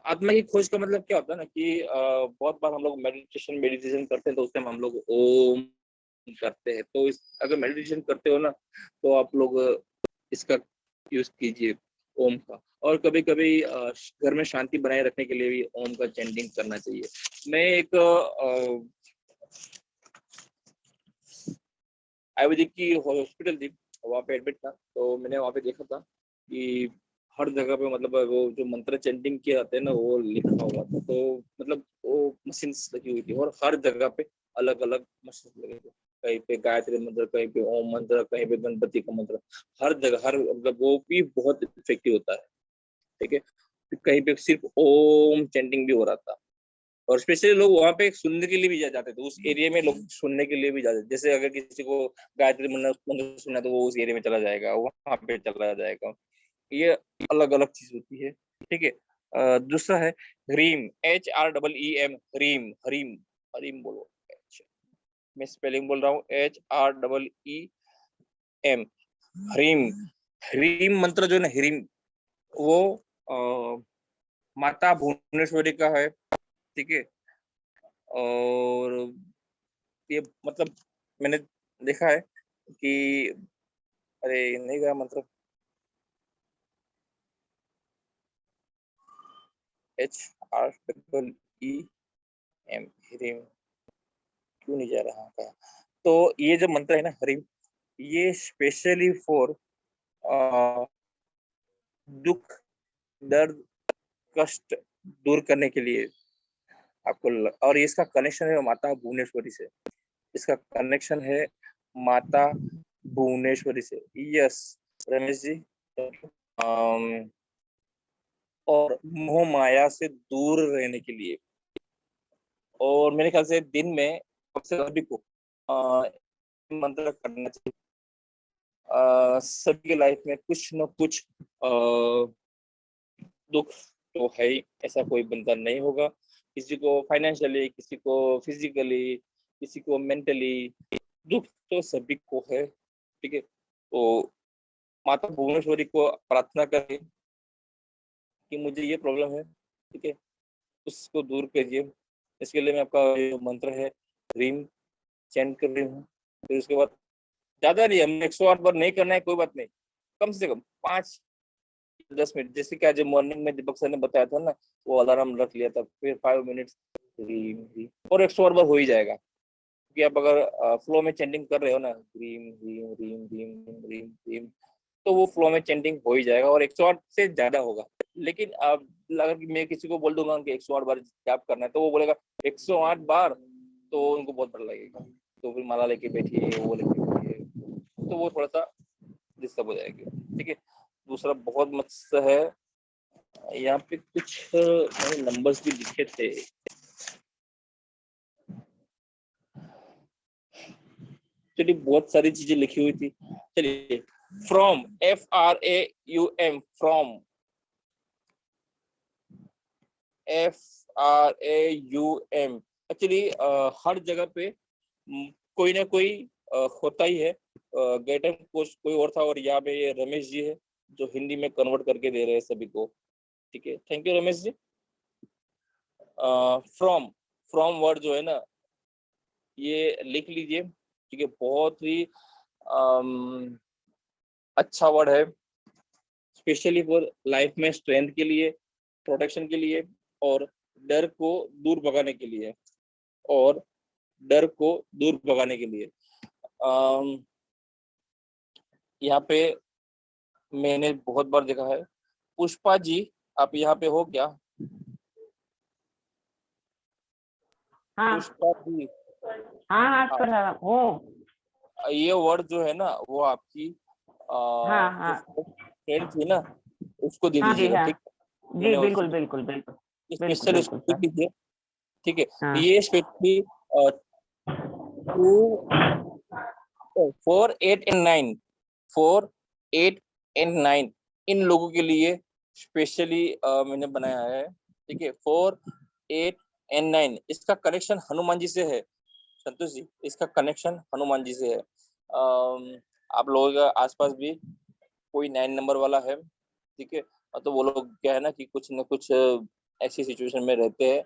S1: आत्मा की खोज का मतलब क्या होता है ना कि बहुत बार हम लोग मेडिटेशन करते हैं तो उस टाइम हम लोग ओम करते हैं। तो अगर मेडिटेशन करते हो ना तो आप लोग इसका यूज कीजिए ओम का। और कभी कभी घर में शांति बनाए रखने के लिए भी ओम का चैंटिंग करना चाहिए। मैं एक आयुर्वेदिक की हॉस्पिटल थी, वहाँ पे एडमिट था, तो मैंने वहाँ पे देखा था कि हर जगह पे मतलब वो जो मंत्र चैंटिंग किए जाते हैं ना वो लिखा हुआ था। तो मतलब वो मशीन लगी हुई थी और हर जगह पे अलग अलग मशीन लगे थे। कहीं पे गायत्री मंत्र, कहीं पे ओम मंत्र, कहीं पे गणपति का मंत्र, हर जगह हर मतलब वो भी बहुत इफेक्टिव होता है। ठीक है, कहीं पे सिर्फ ओम चैंटिंग भी हो रहा था। और स्पेशली लोग वहाँ पे सुनने के लिए भी जाते थे, उस एरिया में लोग सुनने के लिए भी जाते थे। जैसे अगर किसी को गायत्री मंत्र सुनना है तो वो उस एरिया में चला जाएगा, वहाँ पे चला जाएगा। ये अलग अलग चीज होती है। ठीक है, दूसरा है ह्रीम, HREEM, ह्रीम, हरीम, हरीम बोलो। मैं स्पेलिंग बोल रहा हूँ HREEM, ह्रीम। ह्रीम मंत्र जो है ना, ह्रीम, वो माता भुवनेश्वरी का है। ठीक है, और ये मतलब मैंने देखा है कि अरे नहीं गया मंत्र, HREEM, ह्रीम, क्यों नहीं जा रहा था। तो ये जो मंत्र है ना हरीम, ये स्पेशली फॉर दुख, दर्द, कष्ट दूर करने के लिए आपको और इसका कनेक्शन है माता भुवनेश्वरी से। इसका कनेक्शन है माता भुवनेश्वरी से। यस रमेश जी। और मोह माया से दूर रहने के लिए। और मेरे ख्याल से दिन में सबसे सभी को मंत्र करना चाहिए। सभी के लाइफ में कुछ न कुछ दुख तो है ही, ऐसा कोई बंदा नहीं होगा। किसी को फाइनेंशियली, किसी को फिजिकली, किसी को मेंटली, दुख तो सभी को है। ठीक है, तो माता भुवनेश्वरी को प्रार्थना करें कि मुझे ये प्रॉब्लम है, ठीक है, उसको दूर करिए। इसके लिए मैं आपका जो मंत्र है रीम चैंट कर रही हूँ। फिर उसके बाद ज्यादा नहीं, हमने 108 बार नहीं करना है, कोई बात नहीं, कम से कम 5-10 मिनट। जैसे कि आज मॉर्निंग में दीपक सर ने बताया था ना, वो अलार्म रख लिया था, फिर 5 मिनट्स और 108 बार हो ही जाएगा। क्योंकि आप अगर फ्लो में चैंटिंग कर रहे हो ना, रीम रीम रीम रीम रीम रीम, तो वो फ्लो में चैंटिंग हो ही जाएगा और 108 से ज्यादा होगा। लेकिन अब अगर मैं किसी को बोल दूंगा कि 108 बार जाप करना है, तो वो बोलेगा 108 बार, तो उनको बहुत डर लगेगा। तो फिर माला लेके बैठिए, वो लेके बैठिए, तो वो थोड़ा सा डिस्टर्ब हो जाएगी। ठीक है, दूसरा बहुत मस्त है, यहाँ पे कुछ मैंने नंबर्स भी लिखे थे। चलिए, बहुत सारी चीजें लिखी हुई थी। चलिए, from, FRAUM, from, FRAUM। Actually हर जगह पे कोई ना कोई होता ही है। गैटम कोच कोई और था और यहाँ पे ये रमेश जी है जो हिंदी में कन्वर्ट करके दे रहे हैं सभी को। ठीक है, thank you Ramesh ji. From, from word जो है ना, ये लिख लीजिए। ठीक है, बहुत ही अच्छा वर्ड है, स्पेशली फॉर लाइफ में स्ट्रेंथ के लिए, प्रोटेक्शन के लिए, और डर को दूर भगाने के लिए, और डर को दूर भगाने के लिए। यहाँ पे मैंने बहुत बार देखा है। पुष्पा जी, आप यहाँ पे हो क्या?
S13: हाँ
S1: पुष्पा जी,
S13: हाँ सर हो।
S1: ये वर्ड जो है ना वो आपकी
S13: हाँ हाँ
S1: फ्रेंड थी ना, उसको दे
S13: हाँ जी,
S1: दीजिएगा।
S13: हाँ
S1: ठीक,
S13: जी, बिल्कुल बिल्कुल बिल्कुल
S1: स्पेशल उसको
S13: बिल्कुल
S1: लिख
S13: सर।
S1: दीजिए। ठीक है,
S13: हाँ
S1: ये स्पेशली 4, 8 एंड 9, 4, 8 एंड 9 इन लोगों के लिए स्पेशली मैंने बनाया है। ठीक है, 4, 8 एंड 9, इसका कनेक्शन हनुमान जी से है। संतोष जी, इसका कनेक्शन हनुमान जी से है। आप लोगों के आसपास भी कोई 9 नंबर वाला है, ठीक है, तो वो लोग क्या है ना कि कुछ न कुछ ऐसी सिचुएशन में रहते हैं,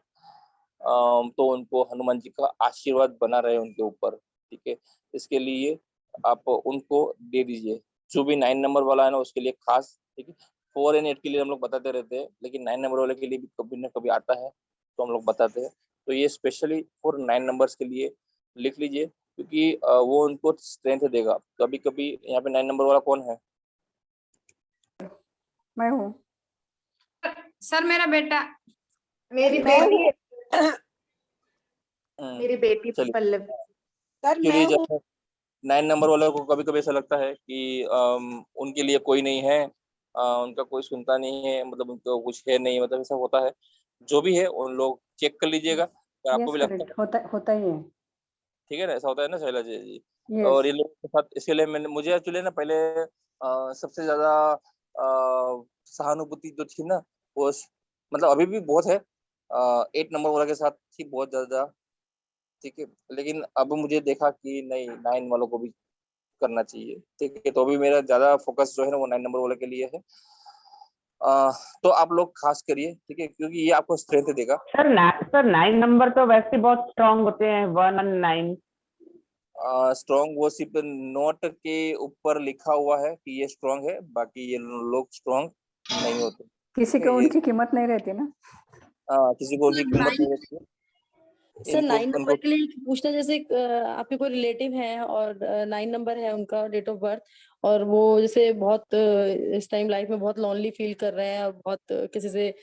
S1: तो उनको हनुमान जी का आशीर्वाद बना रहे उनके ऊपर, ठीक है। इसके लिए आप उनको दे दीजिए। जो भी 9 नंबर वाला है ना उसके लिए खास, ठीक है। 4 एंड 8 के लिए हम लोग बताते रहते हैं, लेकिन 9 नंबर वाले के लिए भी कभी ना कभी आता है तो हम लोग बताते हैं। तो ये स्पेशली फॉर 9 नंबर्स के लिए लिख लीजिए, क्योंकि वो उनको स्ट्रेंथ देगा। कभी कभी यहाँ पे 9 नंबर वाला कौन है?
S2: मैं हूँ
S12: सर, मेरा बेटा।
S9: मेरी
S2: मैं
S9: बेटी
S2: हूँ।
S9: मेरी बेटी
S1: चलिए,
S9: पल्लव।
S3: सर
S1: क्यों
S3: मैं
S1: नहीं
S3: हूँ।
S1: जाता? 9 नंबर वाले को कभी कभी ऐसा लगता है कि उनके लिए कोई नहीं है, उनका कोई सुनता नहीं है, मतलब उनको कुछ है नहीं, मतलब ऐसा होता है। जो भी है उन लोग चेक कर लीजिएगा, अगर आपको
S2: यस
S1: भी लगता है,
S2: करेक्ट, होता ही है।
S1: ठीक है ना, ऐसा होता है ना शैला जी।
S2: यस
S1: और ये लोग के साथ इसके लिए मुझे एक्चुअली ना पहले सबसे ज्यादा सहानुभूति जो थी ना, वो मतलब अभी भी बहुत है 8 नंबर वाला के साथ थी बहुत ज्यादा, ठीक है। लेकिन अब मुझे देखा कि नहीं, 9 वालों को भी करना चाहिए, ठीक है। तो अभी मेरा ज्यादा फोकस जो है ना वो 9 नंबर वाले के लिए है। तो आप लोग खास करिए, ठीक है, क्योंकि ये आपको स्ट्रेंथ देगा।
S13: सर 9 नंबर तो वैसे बहुत स्ट्रांग होते हैं, 1 और 9।
S1: स्ट्रॉन्ग वो सिर्फ नोट के ऊपर लिखा हुआ है कि ये स्ट्रॉन्ग है, बाकी ये लोग स्ट्रॉन्ग नहीं होते,
S2: किसी
S1: ठीक है।
S2: को
S1: ये
S2: उनकी कीमत नहीं रहती ना।
S1: किसी को उनकी कीमत नहीं रहती है।
S5: सर
S1: इनको
S5: 9 नंबर
S1: उनको
S5: के लिए पूछना, जैसे आपके कोई रिलेटिव है और 9 नंबर है उनका डेट ऑफ बर्थ, और वो जैसे बहुत इस टाइम लाइफ में बहुत लॉनली फील कर रहे हैं और बहुत किसी से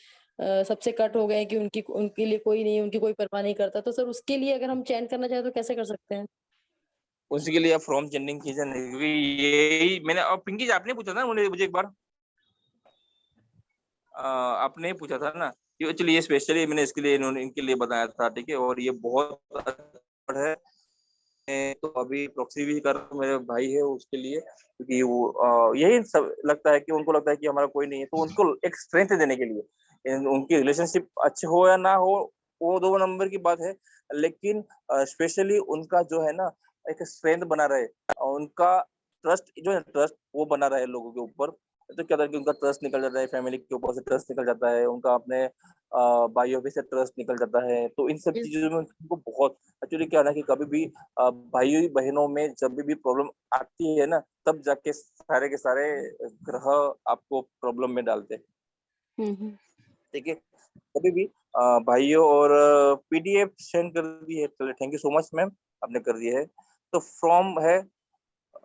S5: सबसे कट हो गए हैं कि उनके लिए कोई नहीं, उनकी कोई परवाह नहीं करता, तो सर उसके लिए अगर हम चैन करना चाहें तो कैसे कर सकते हैं?
S1: उसके लिए आप फ्रॉम चेंजिंग कीजिए नहीं, क्योंकि यही मैंने, और पिंकी जी आपने पूछा था मुझे एक बार, आपने पूछा था ना कि एक्चुअली ये स्पेशली मैंने इसके लिए इनके लिए बताया था, ठीक है। और ये बहुत अच्छा है। तो अभी प्रॉक्सी भी कर मेरे भाई है उसके लिए, क्योंकि वो यही सब लगता है कि उनको लगता है कि हमारा कोई नहीं है, तो उनको एक स्ट्रेंथ देने के लिए, उनकी रिलेशनशिप अच्छे हो या ना हो वो 2 नंबर की बात है, लेकिन स्पेशली उनका जो है ना एक स्ट्रेंथ बना रहे, उनका ट्रस्ट जो है, ट्रस्ट वो बना रहे लोगों के ऊपर। तो क्या होता है कि उनका ट्रस्ट निकल जाता है, फैमिली के ऊपर से ट्रस्ट निकल जाता है, उनका अपने भाइयों पे से ट्रस्ट निकल जाता है। तो इन सब चीजों में उनको बहुत एक्चुअली क्या है ना कि कभी भी भाई बहनों में जब भी प्रॉब्लम आती है ना, तब जाके सारे के सारे ग्रह आपको प्रॉब्लम में डालते हैं, ठीक है। कभी भी भाइयों, और पीडीएफ सेंड कर दी है, चलिए thank you so much ma'am, आपने कर दिया है। तो फॉर्म है,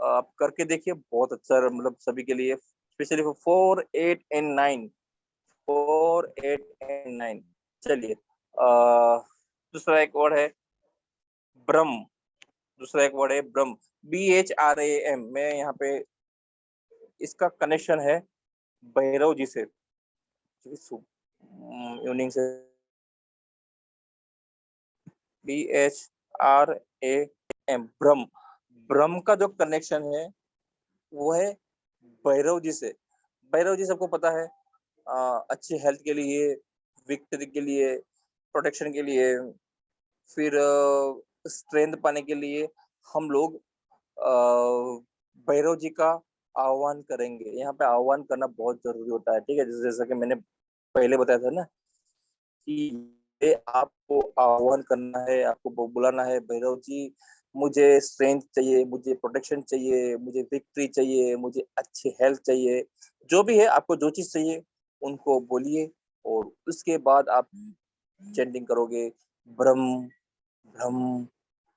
S1: आप करके देखिए, बहुत अच्छा मतलब सभी के लिए, स्पेशली 4, 8 एंड 9, 4, 8 एंड 9। चलिए दूसरा एक और है ब्रह्म, दूसरा एक वर्ड है ब्रह्म, BHRAM। मैं यहाँ पे इसका कनेक्शन है भैरव जी से, इवनिंग से। BHRAM ब्रह्म, ब्रह्म का जो कनेक्शन है वो है भैरव जी से। भैरव जी सबको पता है, अच्छी हेल्थ के लिए, विक्ट्री के लिए, प्रोटेक्शन के लिए, फिर स्ट्रेंथ पाने के लिए हम लोग भैरव जी का आह्वान करेंगे। यहाँ पे आह्वान करना बहुत जरूरी होता है, ठीक है। जैसा कि मैंने पहले बताया था ना कि ये आपको आह्वान करना है, आपको बुलाना है, भैरव जी मुझे स्ट्रेंथ चाहिए, मुझे प्रोटेक्शन चाहिए, मुझे विक्ट्री चाहिए, मुझे अच्छी हेल्थ चाहिए। जो भी है, आपको जो चीज चाहिए उनको बोलिए, और उसके बाद आप चैंटिंग करोगे ब्रह्म ब्रह्म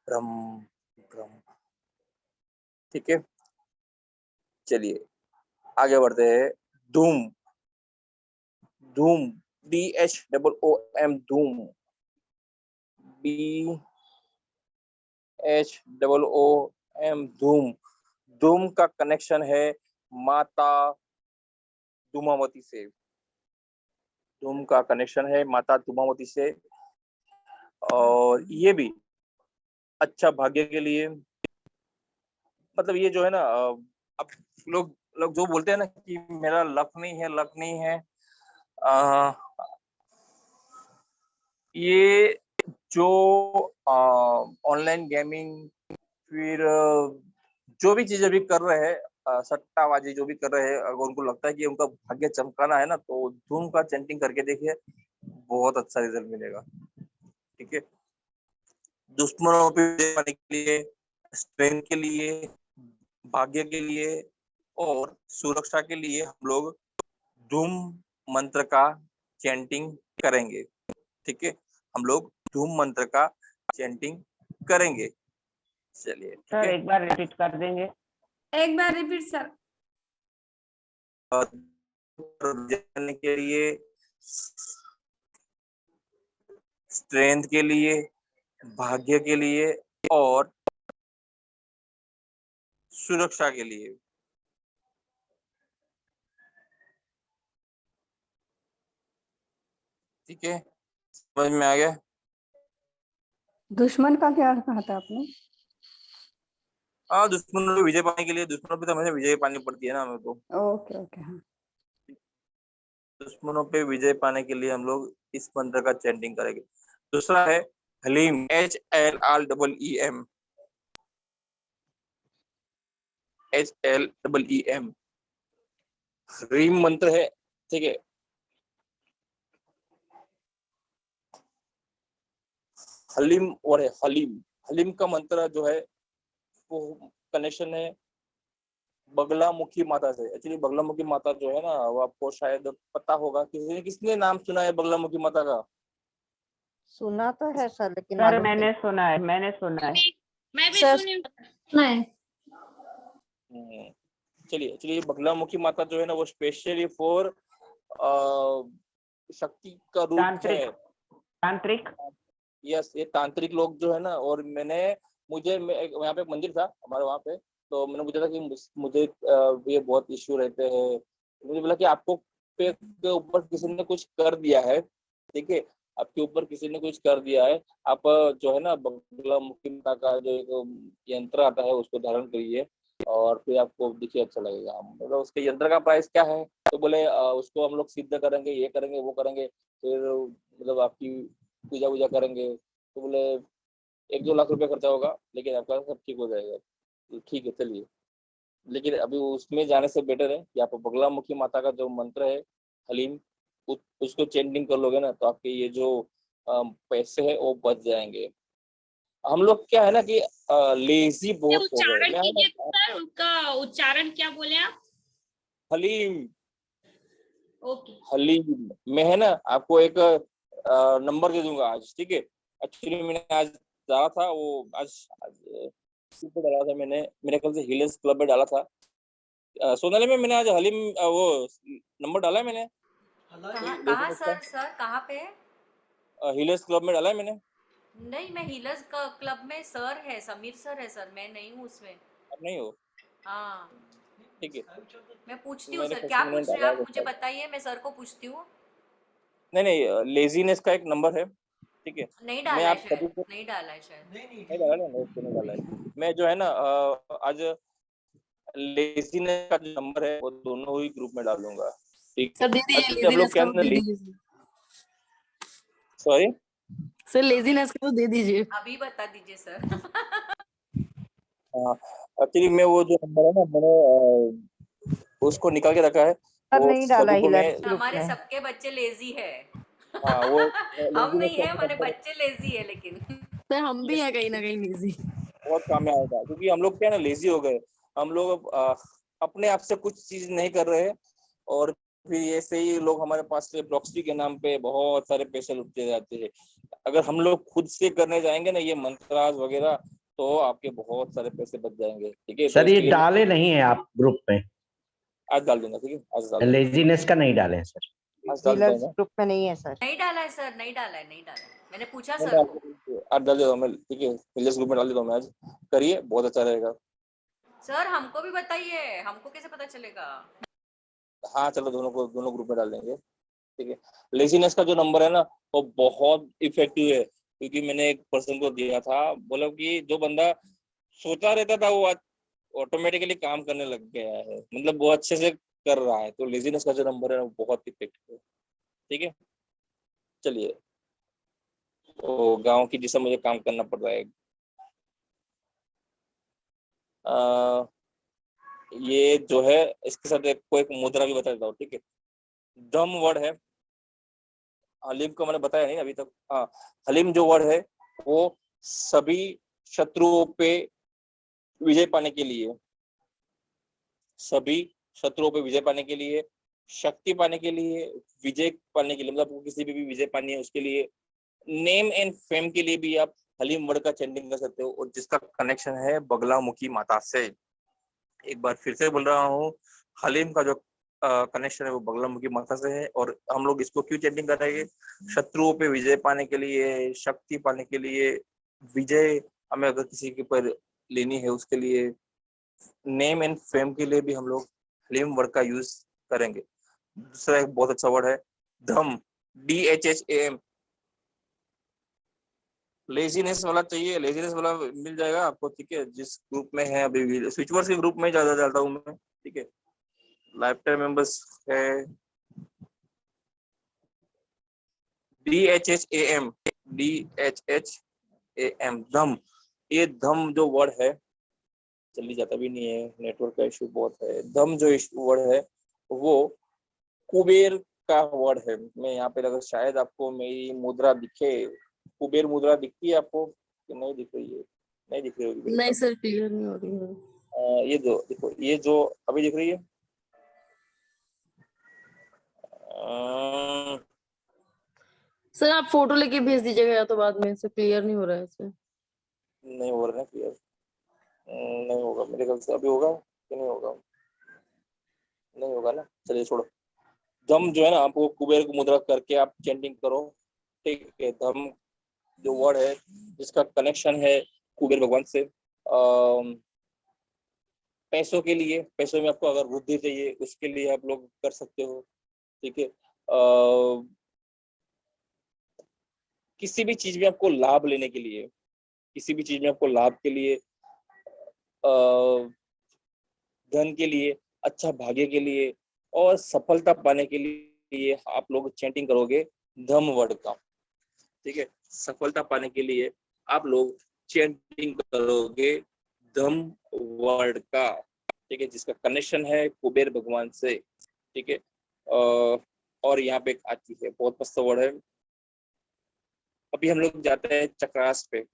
S1: ब्रह्म ब्रह्म, ठीक है। चलिए आगे बढ़ते हैं। धूम, धूम, DHOOM, धूम, DHOOM, धूम। धूम का कनेक्शन है माता धूमावती से, धूम का कनेक्शन है माता धूमावती से। और ये भी अच्छा भाग्य के लिए, मतलब ये जो है ना, अब लोग लोग जो बोलते हैं ना कि मेरा लक नहीं है, लक नहीं है, ये जो ऑनलाइन गेमिंग, फिर जो भी चीजें भी कर रहे हैं, सट्टाबाजी जो भी कर रहे हैं, अगर उनको लगता है कि उनका भाग्य चमकाना है ना, तो धूम का चैंटिंग करके देखिए, बहुत अच्छा रिजल्ट मिलेगा। ठीक है, दुश्मनों पे विजय पाने के लिए, स्ट्रेंथ के लिए, भाग्य के लिए और सुरक्षा के लिए हम लोग धूम मंत्र का चैंटिंग करेंगे। ठीक है, हम लोग धूम मंत्र का चैंटिंग करेंगे। चलिए ठीक
S13: सर
S1: है,
S13: एक बार रिपीट कर देंगे।
S12: एक बार रिपीट सर।
S1: करने के लिए, स्ट्रेंथ के लिए, भाग्य के लिए और सुरक्षा के लिए। ठीक है, समझ में आ गया?
S2: दुश्मन का क्या कहा था आपने?
S1: हाँ, दुश्मनों पे विजय पाने के लिए, दुश्मनों पे तो हमेशा विजय पानी पड़ती है ना हमें तो।
S2: ओके ओके, हाँ।
S1: दुश्मनों पे विजय पाने के लिए हम लोग इस मंत्र का चैंटिंग करेंगे। दूसरा है हलीम, HLREEM, HLEEM रीम मंत्र है। ठीक है, हलीम और है हलीम। हलीम का मंत्र जो है वो कनेक्शन है बगलामुखी माता से। एक्चुअली बगलामुखी माता जो है ना, वो आपको शायद पता होगा। किसने नाम सुना है बगलामुखी माता का?
S10: सुना तो है सर, लेकिन
S13: सर
S10: मालूम
S13: मैंने
S10: नहीं।
S13: सुना है, मैंने सुना है।
S12: मैं भी
S10: सर
S12: सुना है।
S1: चलिए चलिए, बगलामुखी माता जो है ना, वो स्पेशली फॉर शक्ति का रूप
S13: तांत्रिक,
S1: है।
S13: तांत्रिक।
S1: यस, ये तांत्रिक लोग जो है ना, और मुझे यहाँ पे एक मंदिर था हमारे वहाँ पे, तो मैंने पूछा था कि मुझे ये बहुत इश्यू रहते हैं। मुझे बोला कि आपको पे के ऊपर किसी ने कुछ कर दिया है। ठीक है, आपके ऊपर किसी ने कुछ कर दिया है। आप जो है ना, बगलामुखी माता का जो एक यंत्र आता है उसको धारण करिए और फिर आपको देखिए अच्छा लगेगा। मतलब उसके यंत्र का प्राइस क्या है? तो बोले उसको हम लोग सिद्ध करेंगे, ये करेंगे, वो करेंगे, फिर मतलब आपकी पूजा वूजा करेंगे। तो बोले 1-2 लाख रुपया खर्चा होगा, लेकिन आपका सब ठीक हो जाएगा। तो ठीक है, चलिए। लेकिन अभी उसमें जाने से बेटर है कि आप बगलामुखी माता का जो मंत्र है हलीम, उसको चैंटिंग कर लोगे ना, तो आपके ये जो पैसे है वो बच जाएंगे। हम लोग क्या है ना कि लेजी बहुत हो गए।
S12: उच्चारण कीजिए सर, उसका उच्चारण क्या बोले आप?
S1: हलीम,
S12: ओके।
S1: हलीम मैं है ना आपको एक नंबर दे दूंगा आज। ठीक है, एक्चुअली मैंने आज डाला था वो, आज पे डाला था मैंने, मेरे ख्याल से हिलेस क्लब में डाला था। सोनाली में मैंने आज हलीम वो नंबर डाला है मैंने।
S14: कहाँ सर? सर कहाँ पे है?
S1: हिलेस क्लब में डाला है मैंने।
S14: नहीं, मैं हीलर्स क्लब में सर है, समीर सर है सर, मैं नहीं हूँ उसमें।
S1: आप नहीं हो?
S14: हाँ,
S1: ठीक है,
S14: मैं पूछती हूँ
S1: मेरे
S14: सर।
S1: ख्याल
S14: क्या
S1: से मैंने
S14: पूछ रहे
S1: डाला
S14: हैं आप? मुझे
S1: है।
S14: बताइए, मैं सर को पूछती हूँ।
S1: नहीं नहीं, लेजीनेस का एक नंबर है। ठीक है,
S14: नहीं
S1: मैं
S14: डाला है
S1: आप सभी
S14: शायद,
S1: को
S14: नहीं डाला है शायद।
S1: नहीं डाला ना, उसको नहीं डाला है। मैं जो है ना आज लेजीनेस का जो नंबर है वो दोनों ही ग्रुप में डालूंगा। ठीक है,
S5: सर दे दीजिए
S1: क्योंकि हम लोग
S5: लेजीनेस
S1: क्या
S5: का, तो दे दीजिए सर।
S1: सॉरी
S5: सर लेजीनेस का तो दे दीजिए।
S14: अभी बता दीजिए सर।
S1: एक्चुअली मैं वो जो नंबर है ना, मैंने उसको निकाल के रखा है।
S10: सर
S1: वो
S10: नहीं डाला
S1: सभी को मैं
S10: हिलर्स ग्रुप
S14: हमारे
S10: में।
S14: सबके बच्चे लेजी है।
S1: हाँ वो
S14: हम
S1: लेजीनेस
S14: नहीं
S1: का
S14: है,
S1: जो
S14: हमारे
S1: नंबर है
S14: बच्चे लेजी है लेकिन।
S5: सर हम भी हैं कहीं ना कहीं लेजी।
S1: बहुत काम में आएगा, क्योंकि हम लोग क्या है ना लेजी हो गए। हम लोग अपने आप से कुछ चीज नहीं कर रहे हैं, और फिर ऐसे ही लोग हमारे पास से प्रॉक्सी के नाम पे बहुत सारे पैसे लुटते जाते हैं। अगर हम लोग खुद से करने जाएंगे ना ये मंत्रास वगैरह, तो आपके बहुत सारे पैसे बच जाएंगे। ठीक है, तो
S11: सर ये
S1: इसके लिए
S11: डाले नहीं है आप ग्रुप में,
S1: आज डाल दूंगा। ठीक है, आज डाल दूंगा,
S11: लेजीनेस का नहीं डाले हैं सर।
S1: आज डाल
S10: हिलर्स
S1: दूंगा।
S10: ग्रुप में नहीं है सर।
S14: नहीं डाला है सर, नहीं डाला है, नहीं डाला है। मैंने पूछा
S1: मैं
S14: सर
S1: डाल
S14: को।
S1: आज डाल देता हूँ मैं। ठीक है, विलेज ग्रुप में डाल देता हूँ मैं आज। करिए, बहुत अच्छा रहेगा।
S14: सर हमको भी बताइए, हमको कैसे पता चलेगा?
S1: हाँ चलो, दोनों ग्रुप में डाल देंगे। ठीक है, लेजीनेस का जो नंबर है ना वो बहुत इफेक्टिव है, क्योंकि मैंने एक पर्सन को दिया था। बोला कि जो बंदा सोता रहता था वो आज ऑटोमेटिकली काम करने लग गया है, मतलब वो अच्छे से कर रहा है। तो लेजीनेस का जो नंबर है वो बहुत इफेक्टिव है। ठीक है, चलिए। तो गांव की जिससे मुझे काम करना पड़ रहा है, ये जो है इसके साथ एक मुद्रा भी बता देता हूँ, ठीक है। दम वर्ड है, हलीम को मैंने बताया नहीं अभी तक। हाँ, हलीम जो वर्ड है वो सभी शत्रुओं पे विजय पाने के लिए, सभी शत्रुओं पे विजय पाने के लिए, शक्ति पाने के लिए, विजय पाने के लिए, मतलब आपको किसी भी विजय पानी है उसके लिए, नेम एंड फेम के लिए भी आप हलीम वर्ड का चैंटिंग कर सकते हो, और जिसका कनेक्शन है बगलामुखी माता से। एक बार फिर से बोल रहा हूँ, हलीम का जो कनेक्शन है वो बगलामुखी माता से है। और हम लोग इसको क्यों चैंटिंग करेंगे? शत्रुओं पे विजय पाने के लिए, शक्ति पाने के लिए, विजय हमें अगर किसी के ऊपर लेनी है उसके लिए, नेम एंड फेम के लिए भी हम लोग हलीम वर्ड का यूज करेंगे। दूसरा एक बहुत अच्छा वर्ड है धम, DHHAM। लेजीनेस वाला चाहिए, लेजीनेस वाला मिल जाएगा आपको, ठीक है। जिस ग्रुप में है अभी स्विचवर्स के ग्रुप में ज्यादा डालता हूँ मैं, ठीक है। लाइफ टाइम मेंबर्स है DHHAM, DHHAM धम। ये धम जो वर्ड है जल्दी जाता भी नहीं है, नेटवर्क का इशू बहुत है। धम जो वर्ड है वो कुबेर का वर्ड है। मैं यहाँ पे अगर शायद आपको मेरी मुद्रा दिखे, कुबेर मुद्रा दिखती है आपको कि नहीं दिख रही है? नहीं दिख रही होगी।
S5: नहीं सर, क्लियर नहीं हो रही है।
S1: ये जो देखो, ये जो अभी दिख रही है,
S5: सर आप फोटो लेके भेज दीजिएगा या तो बाद में, से क्लियर नहीं हो रहा है इससे।
S1: नहीं हो रहा है क्लियर, नहीं होगा मेरे ख्याल से। अभी होगा कि नहीं होगा? नहीं होगा ना, चलिए छोड़ो। धम जो है ना, आपको कुबेर को मुद्रा करके आप चैंटिंग करो, ठीक है। धम जो वर्ड है जिसका कनेक्शन है कुबेर भगवान से, पैसों के लिए, पैसों में आपको अगर वृद्धि चाहिए उसके लिए आप लोग कर सकते हो, ठीक है। किसी भी चीज में आपको लाभ लेने के लिए, किसी भी चीज में आपको लाभ के लिए, धन के लिए, अच्छा भाग्य के लिए और सफलता पाने के लिए आप लोग चैंटिंग करोगे धम वर्ड का, ठीक है। सफलता पाने के लिए आप लोग चैंटिंग करोगे धम वर्ड का, ठीक है, जिसका कनेक्शन है कुबेर भगवान से, ठीक है। और यहाँ पे एक आती है बहुत मस्त वर्ड है। अभी हम लोग जाते हैं चक्रास पे।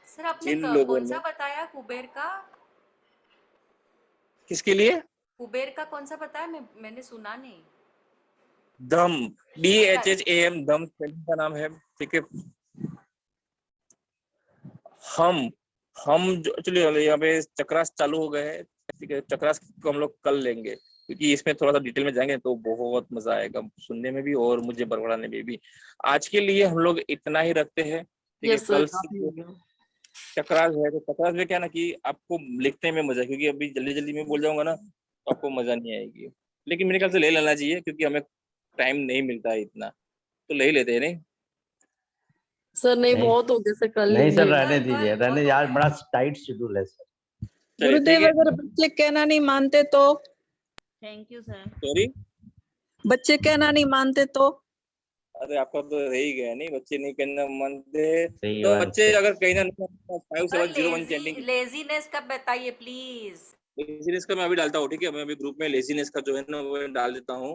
S14: सर आपने
S1: जिन लोगों
S14: कौन सा
S1: ने
S14: बताया कुबेर का?
S1: किसके लिए?
S14: कुबेर का कौन सा बताया? मैंने सुना नहीं।
S1: धम, DHHAM धम का नाम है, ठीक है। हम जो चलिए यहाँ पे चक्रास चालू हो गए हैं, ठीक है। चक्रास को हम लोग कल लेंगे क्योंकि इसमें थोड़ा सा डिटेल में जाएंगे तो बहुत मजा आएगा सुनने में भी और मुझे बड़बड़ाने में भी। आज के लिए हम लोग इतना ही रखते हैं, ठीक है। कल चक्रास है तो चक्रास में क्या ना कि आपको लिखने में मजा, क्योंकि अभी जल्दी जल्दी में बोल जाऊंगा ना तो आपको मजा नहीं आएगी, लेकिन मेरे ख्याल से ले लेना चाहिए क्योंकि हमें टाइम नहीं मिलता है इतना, तो ले ही लेते हैं। नहीं
S5: सर नहीं, बहुत हो गया सर, कल
S11: नहीं सर,
S5: लेंगे।
S11: रहने दीजिए, रहने यार, बड़ा टाइट शेड्यूल है सर।
S15: गुरुदेव अगर बच्चे कहना नहीं मानते तो?
S4: Thank you sir.
S1: सॉरी,
S15: बच्चे कहना नहीं मानते तो?
S1: अरे आपका तो रह ही गया नहीं, बच्चे नहीं कहना मानते तो बच्चे अगर कहना 5701 चैंटिंग।
S14: लेजीनेस का बताइए प्लीज।
S1: लेजीनेस का मैं अभी डालता हूँ, ठीक है। मैं अभी ग्रुप में लेजीनेस का जो है ना वो डाल देता हूँ।